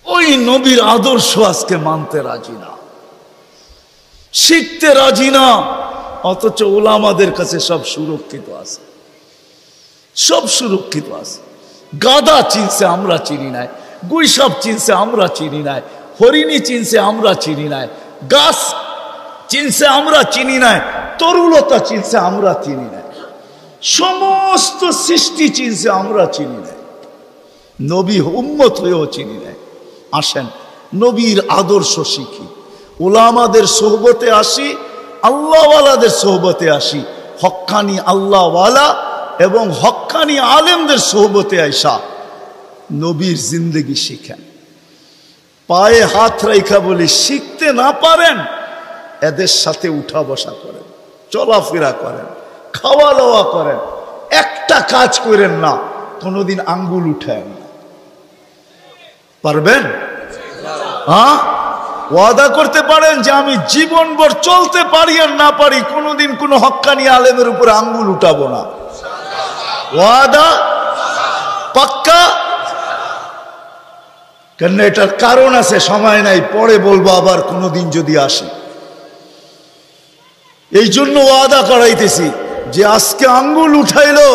ওই নবীর আদর্শ আজকে মানতে রাজি না, শিখতে রাজি না, অথচ ওলামাদের কাছে সব সুরক্ষিত আছে, সব সুরক্ষিত আছে। গাদা চিনছে, আমরা চিনি নাই, গুইসাপ চিনছে, আমরা চিনি নাই, হরিণী চিনছে, আমরা চিনি নাই। গাছ চিনছে, আমরা চিনি নাই। তরুলতা চিনছে, আমরা চিনি নাই। সমস্ত সৃষ্টি চিনছে, আমরা চিনি নাই। নবী উম্মত হয়েও চিনি নাই। আসেন নবীর আদর্শ শিখি, উলামাদের সোহবতে আসি, আল্লাহওয়ালাদের সোহবতে আসি। হক্কানি আল্লাহওয়ালা এবং হক্কানি আলেমদের সোহবতে আইসা নবীর জিন্দগি শিখেন। পায়ে হাত রেখা বলি, শিখতে না পারেন এদের সাথে উঠা বসা করেন, চলাফেরা করেন, খাওয়া দাওয়া করেন, একটা কাজ করেন না কোনোদিন আঙ্গুল উঠেন না। পারবেন? হ্যাঁ, ওয়াদা করতে পারেন যে আমি জীবনভর চলতে পারি আর না পারি কোনোদিন কোনো হক্কানি আলেমের উপরে আঙ্গুল উঠাবো না। ওয়াদা পাক্কা? কেন এটার কারণ আছে, সময় নাই, পরে বলবো আবার কোনোদিন যদি আসি। এই জন্য ওয়াদা করাইতেছি যে আজকে আঙ্গুল উঠাইলো,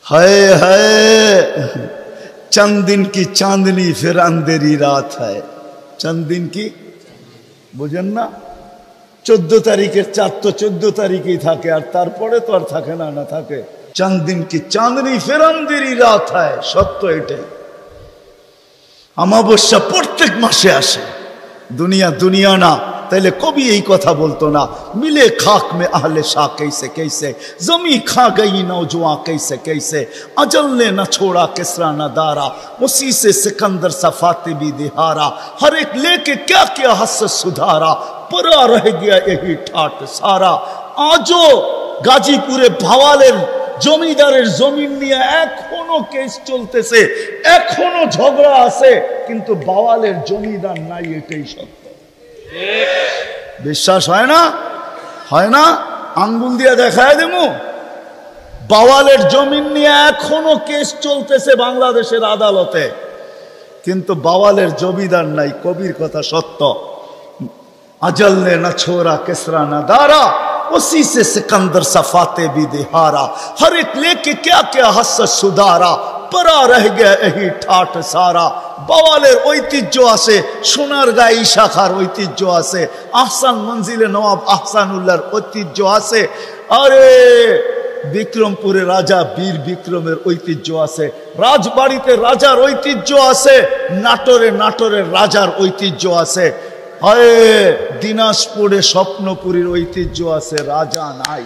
হায় হায় चंद दिन की चांदनी फिर अंधेरी रात है। चंद दिन की বুঝেন না? 14 তারিখের চাঁদ তো 14 তারিখেই থাকে, আর তারপরে তো আর থাকে না, না থাকে। चंद दिन की चांदनी फिर अंधेरी रात है, সত্য এটাই। অমাবস্যা প্রত্যেক মাসে আসে। দুনিয়া দুনিয়া না, তাইলে কবি এই কথা বলতো না, মিলে খাক में आहले शाह कैसे कैसे, जमी खा गई नौजवान कैसे कैसे, अजल ने न छोड़ा किसरा न दारा, उसी से सिकंदर सफाते भी दिहारा, हर एक लेके क्या क्या हस सुधारा, परा रह गया यही ठाट सारा। आजो গাজীপুরে ভাওয়ালের জমিদারের জমিন নিয়ে এখনো কেস চলতেছে, এখনো ঝগড়া আছে, কিন্তু ভাওয়ালের জমিদার নাই, এটাই সত্য। বিশ্বাস হয় না? হয় না? আঙ্গুল দিয়ে দেখায় দেবো। বাওয়ালের জমিন নিয়ে এখনো কেস চলতেছে বাংলাদেশের আদালতে, কিন্তু বাওয়ালের জমিদার নাই। কবির কথা সত্য। अजल ने न छोड़ा किसरा न दारा, उसी से सिकंदर सफाते भी दिहारा, हर एक लेके क्या क्या हस सुधारा, परा रह गया यही ठाट सारा। বাওয়ালের ঐতিহ্য আছে, সোনারগাঁও শাখার ঐতিহ্য আছে, আহসান মঞ্জিলে নওয়াব আহসানুল্লাহর ঐতিহ্য আছে, আরে বিক্রমপুরে রাজা বীর বিক্রমের ঐতিহ্য আছে, রাজবাড়িতে রাজার ঐতিহ্য আছে, নাটোরের রাজার ঐতিহ্য আছে, হায় দিনাজপুরে স্বপ্নপুরীর ঐতিহ্য আছে, রাজা নাই।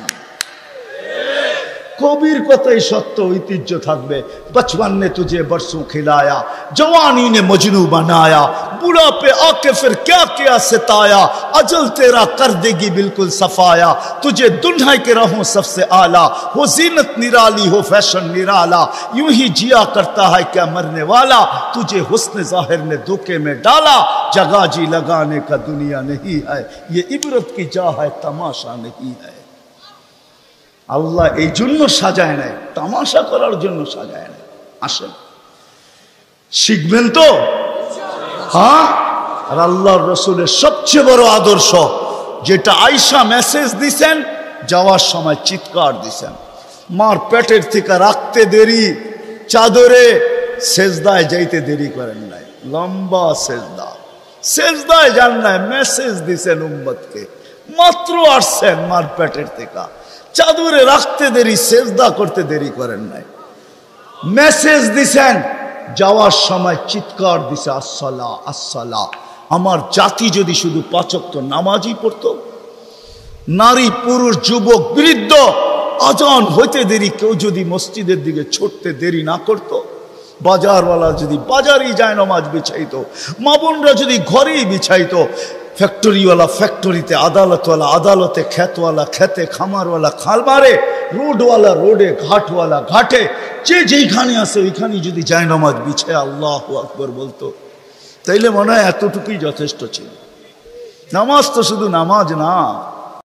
কবির কথাই সত্য, ঐতিহ্য থাকবে। बचपन ने तुझे बरसों खिलाया, जवानी ने मजनू बनाया, बुढ़ा पे आके फिर क्या क्या सिताया, अजल तेरा कर देगी बिल्कुल सफाया, तुझे दुल्हा के रहूं सबसे आला, हो जीनत निराली हो फैशन निराला, यूं ही जिया करता है क्या मरने वाला, तुझे हुस्न जाहिर ने धोखे में डाला, जगह जी लगाने का दुनिया नहीं है, ये इबरत की जा है तमाशा नहीं है। আল্লাহ এই জন্য সাজায় নাই, তামাশা করার জন্য সাজায় নাই। আসেন শিখবেন তো? হ্যাঁ। আর আল্লাহর রসুলের সবচেয়ে বড় আদর্শ যেটা আয়েশা মেসেজ দিছেন, যাওয়ার সময় চিৎকার দিছেন, মার পেটের থেকে রাখতে দেরি, চাদরে সেজদায় যাইতে দেরি করেন নাই, লম্বা সেজদায় যান নাই, মেসেজ দিছেন উম্মতকে। মাত্র আসছেন মার পেটের থেকে, চাদরে রাখতে দেরি, সেজদা করতে দেরি করেন নাই, মেসেজ দিছেন। যাওয়ার সময় চিৎকার দিছে, আসসালা আসসালা। আমার জাতি যদি শুধু 5 ওয়াক্ত নামাজই পড়তো, নারী পুরুষ যুবক বৃদ্ধ আজান হইতে দেরি কেউ যদি মসজিদের দিকে ছুটতে দেরি না করত, বাজারওয়ালা যদি বাজারেই যায় নামাজ বিছাইতো, মা বোনরা যদি ঘরেই বিছাইতো, ফ্যাক্টরিওয়ালা ফ্যাক্টরিতে, আদালতওয়ালা আদালতে, খেতওয়ালা খেতে, খামারওয়ালা খামারে, রোডওয়ালা রোডে, ঘাটওয়ালা ঘাটে, যে যেইখানে আছে ওইখানেই যদি যায় নামাজ বিছায় আল্লাহু আকবার বলতো, তাইলে মনে হয় এতটুকুই যথেষ্ট ছিল। নামাজ তো শুধু নামাজ না।